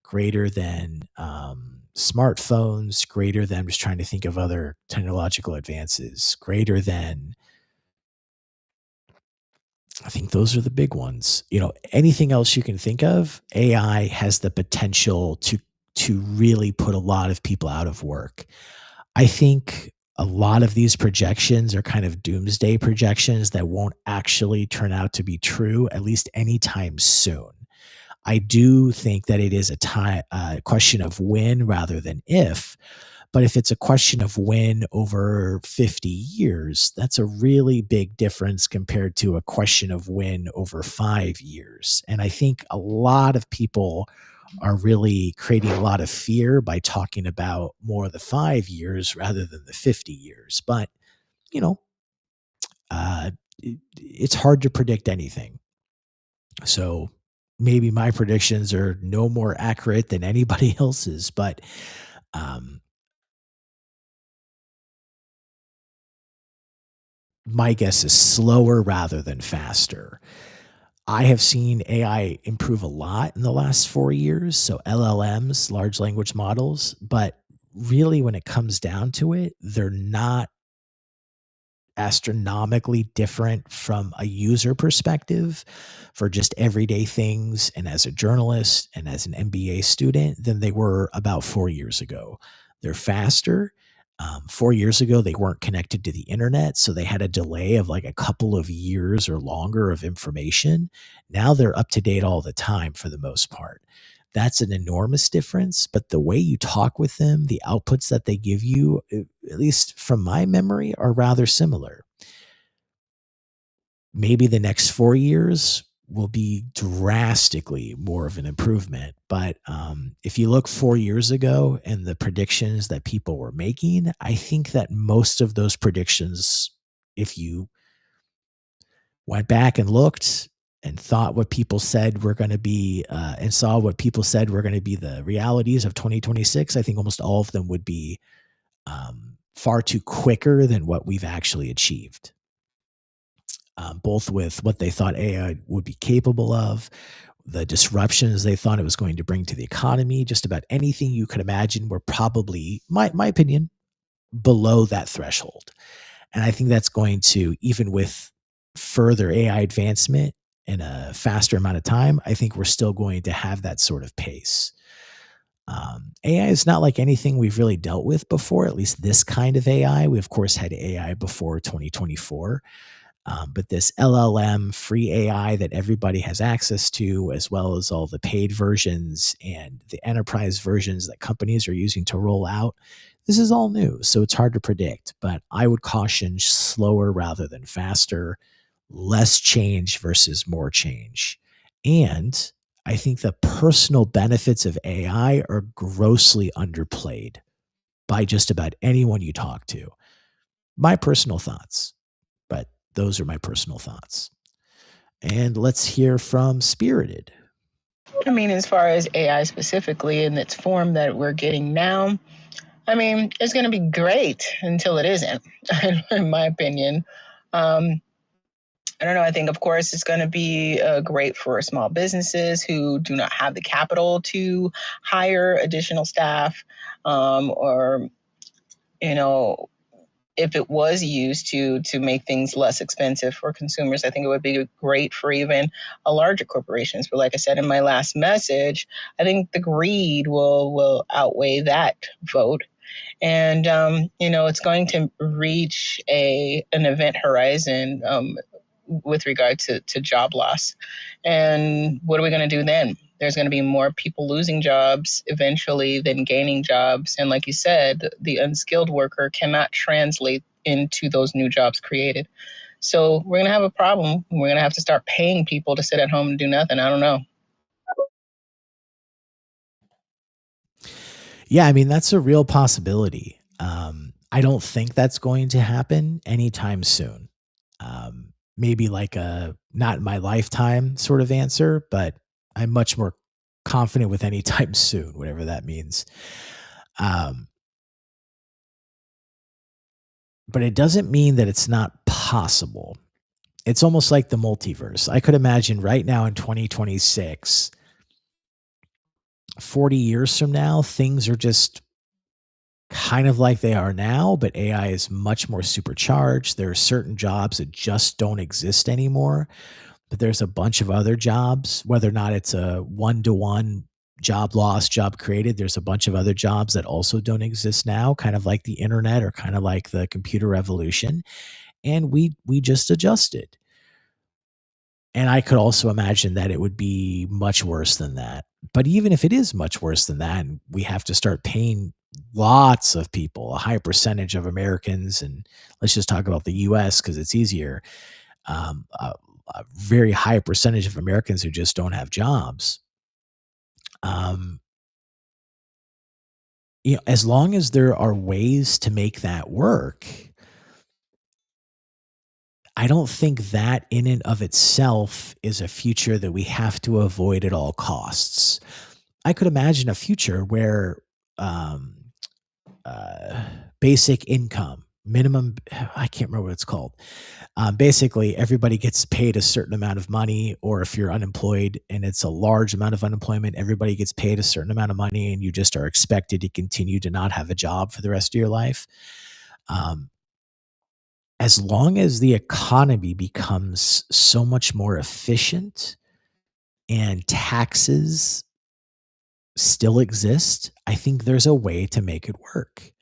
greater than smartphones, greater than, I'm just trying to think of other technological advances, greater than, I think those are the big ones. Anything else you can think of, AI has the potential to really put a lot of people out of work. I think a lot of these projections are kind of doomsday projections that won't actually turn out to be true, at least anytime soon. I do think that it is a question of when rather than if. But if it's a question of when over 50 years, that's a really big difference compared to a question of when over 5 years. And I think a lot of people are really creating a lot of fear by talking about more of the 5 years rather than the 50 years. But, it's hard to predict anything. So maybe my predictions are no more accurate than anybody else's, but my guess is slower rather than faster. I have seen AI improve a lot in the last 4 years, so LLMs, large language models, but really when it comes down to it, they're not astronomically different from a user perspective for just everyday things and as a journalist and as an MBA student than they were about 4 years ago. They're faster. 4 years ago, they weren't connected to the internet, so they had a delay of like a couple of years or longer of information. Now they're up to date all the time for the most part. That's an enormous difference, but the way you talk with them, the outputs that they give you, at least from my memory, are rather similar. Maybe the next 4 years will be drastically more of an improvement. But if you look 4 years ago and the predictions that people were making, I think that most of those predictions, if you went back and looked, and thought what people said were going to be, and saw what people said were going to be the realities of 2026, I think almost all of them would be far too quicker than what we've actually achieved. Both with what they thought AI would be capable of, the disruptions they thought it was going to bring to the economy, just about anything you could imagine were probably, my opinion, below that threshold. And I think that's going to, even with further AI advancement in a faster amount of time, I think we're still going to have that sort of pace. AI is not like anything we've really dealt with before, at least this kind of AI. We, of course, had AI before 2024. But this LLM free AI that everybody has access to, as well as all the paid versions and the enterprise versions that companies are using to roll out, this is all new. So it's hard to predict, but I would caution slower rather than faster, less change versus more change. And I think the personal benefits of AI are grossly underplayed by just about anyone you talk to. My personal thoughts, but those are my personal thoughts. And let's hear from Spirited. I mean, as far as AI specifically in its form that we're getting now, I mean, it's going to be great until it isn't, in my opinion. I don't know. I think, of course, it's going to be great for small businesses who do not have the capital to hire additional staff, or, you know, if it was used to make things less expensive for consumers, I think it would be great for even larger corporations. But like I said in my last message, I think the greed will outweigh that vote. And, it's going to reach an event horizon with regard to job loss. And what are we going to do then? There's going to be more people losing jobs eventually than gaining jobs. And like you said, the unskilled worker cannot translate into those new jobs created. So we're going to have a problem. We're going to have to start paying people to sit at home and do nothing. I don't know. Yeah, I mean, that's a real possibility. I don't think that's going to happen anytime soon. Maybe like a not in my lifetime sort of answer, but I'm much more confident with anytime soon, whatever that means. But it doesn't mean that it's not possible. It's almost like the multiverse. I could imagine right now in 2026, 40 years from now, things are just kind of like they are now, but AI is much more supercharged. There are certain jobs that just don't exist anymore, but there's a bunch of other jobs, whether or not it's a one-to-one job loss, job created. There's a bunch of other jobs that also don't exist now, kind of like the internet or kind of like the computer revolution. And we just adjusted. And I could also imagine that it would be much worse than that. But even if it is much worse than that, and we have to start paying lots of people, a high percentage of Americans, and let's just talk about the US because it's easier, a very high percentage of Americans who just don't have jobs. As long as there are ways to make that work, I don't think that in and of itself is a future that we have to avoid at all costs. I could imagine a future where basic income, minimum, I can't remember what it's called. Basically, everybody gets paid a certain amount of money, or if you're unemployed and it's a large amount of unemployment, everybody gets paid a certain amount of money and you just are expected to continue to not have a job for the rest of your life. As long as the economy becomes so much more efficient and taxes still exist, I think there's a way to make it work.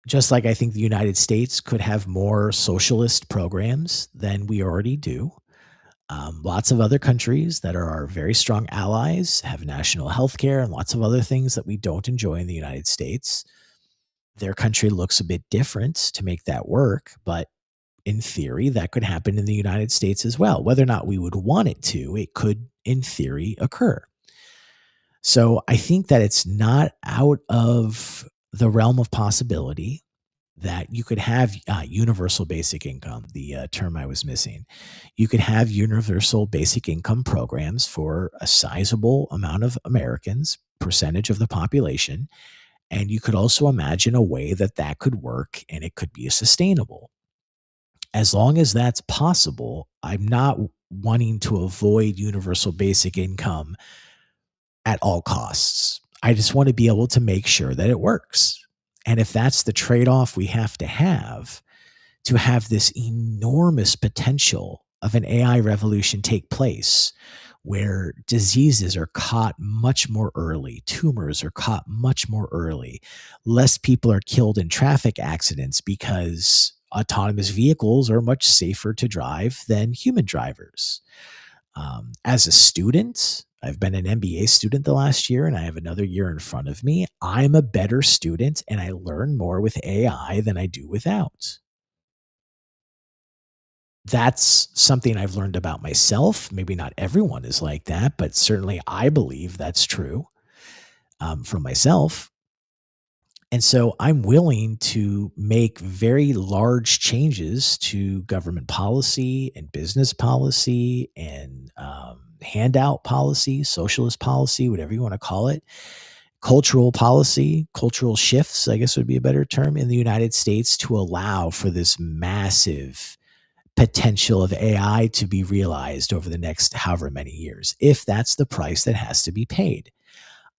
Just like I think the United States could have more socialist programs than we already do. Lots of other countries that are our very strong allies have national health care and lots of other things that we don't enjoy in the United States. Their country looks a bit different to make that work, but in theory, that could happen in the United States as well. Whether or not we would want it to, it could, in theory, occur. So I think that it's not out of the realm of possibility. that you could have universal basic income, the term I was missing. You could have universal basic income programs for a sizable amount of Americans, percentage of the population. And you could also imagine a way that that could work and it could be sustainable. As long as that's possible, I'm not wanting to avoid universal basic income at all costs. I just want to be able to make sure that it works. And if that's the trade off we have to have this enormous potential of an AI revolution take place, where diseases are caught much more early, tumors are caught much more early, less people are killed in traffic accidents because autonomous vehicles are much safer to drive than human drivers. As a student, I've been an MBA student the last year and I have another year in front of me. I'm a better student and I learn more with AI than I do without. That's something I've learned about myself. Maybe not everyone is like that, but certainly I believe that's true from myself. And so I'm willing to make very large changes to government policy and business policy and handout policy, socialist policy, whatever you want to call it, cultural policy, cultural shifts, I guess would be a better term, in the United States to allow for this massive potential of AI to be realized over the next however many years, if that's the price that has to be paid.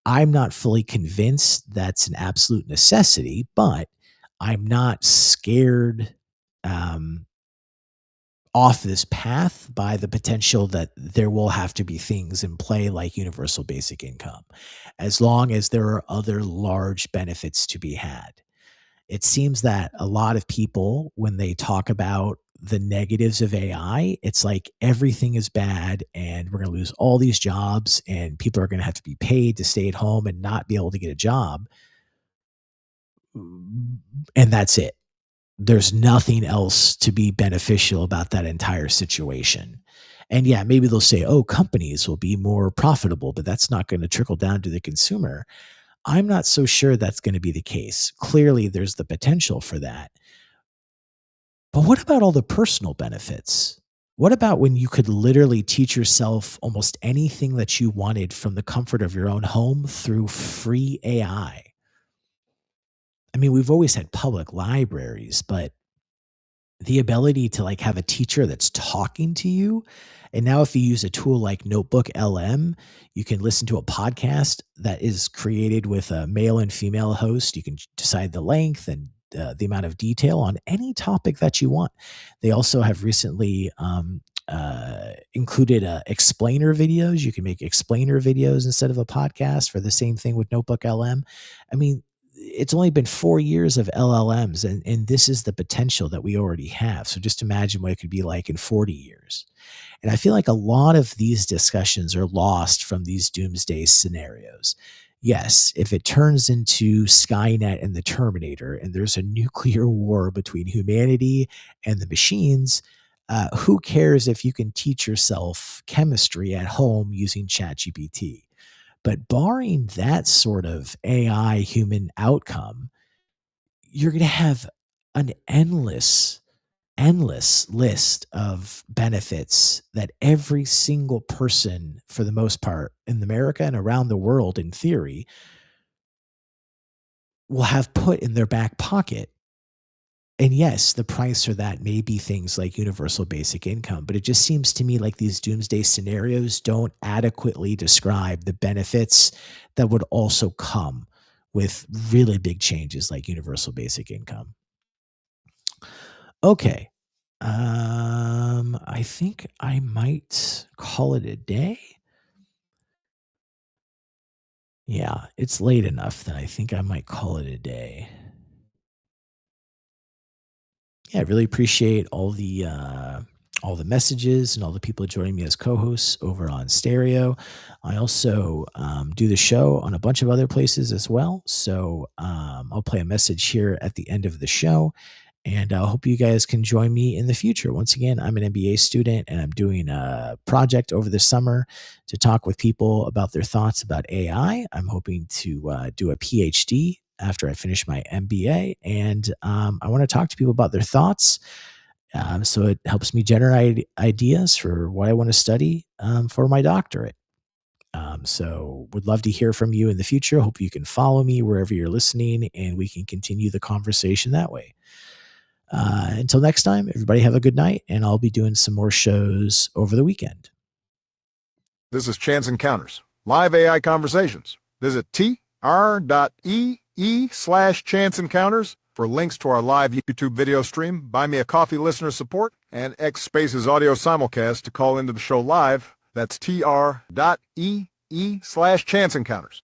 I'm not fully convinced that's an absolute necessity, but I'm not scared off this path by the potential that there will have to be things in play like universal basic income, as long as there are other large benefits to be had. It seems that a lot of people, when they talk about the negatives of AI, it's like everything is bad and we're going to lose all these jobs and people are going to have to be paid to stay at home and not be able to get a job. And that's it. There's nothing else to be beneficial about that entire situation. And yeah, maybe they'll say, oh, companies will be more profitable, but that's not going to trickle down to the consumer. I'm not so sure that's going to be the case. Clearly, there's the potential for that. But what about all the personal benefits? What about when you could literally teach yourself almost anything that you wanted from the comfort of your own home through free AI? I mean, we've always had public libraries, but the ability to like have a teacher that's talking to you. And now if you use a tool like Notebook LM, you can listen to a podcast that is created with a male and female host. You can decide the length and the amount of detail on any topic that you want. They also have recently included explainer videos. You can make explainer videos instead of a podcast for the same thing with Notebook LM. I mean, it's only been 4 years of LLMs, and this is the potential that we already have. So just imagine what it could be like in 40 years. And I feel like a lot of these discussions are lost from these doomsday scenarios. Yes, if it turns into Skynet and the Terminator, and there's a nuclear war between humanity and the machines, who cares if you can teach yourself chemistry at home using ChatGPT? But barring that sort of AI human outcome, you're going to have an endless list of benefits that every single person, for the most part, in America and around the world, in theory, will have put in their back pocket. And yes, the price for that may be things like universal basic income, but it just seems to me like these doomsday scenarios don't adequately describe the benefits that would also come with really big changes like universal basic income. Okay. I think I might call it a day. Yeah, it's late enough that I think I might call it a day. Yeah, I really appreciate all the messages and all the people joining me as co-hosts over on Stereo. I also do the show on a bunch of other places as well. So I'll play a message here at the end of the show. And I hope you guys can join me in the future. Once again, I'm an MBA student and I'm doing a project over the summer to talk with people about their thoughts about AI. I'm hoping to do a PhD after I finish my MBA. And I want to talk to people about their thoughts. So it helps me generate ideas for what I want to study for my doctorate. So would love to hear from you in the future. Hope you can follow me wherever you're listening and we can continue the conversation that way. Until next time, everybody have a good night, and I'll be doing some more shows over the weekend. This is Chance Encounters, live AI conversations. Visit tr.ee/Chance Encounters for links to our live YouTube video stream, Buy Me a Coffee listener support, and X Spaces audio simulcast to call into the show live. That's tr.ee/Chance Encounters.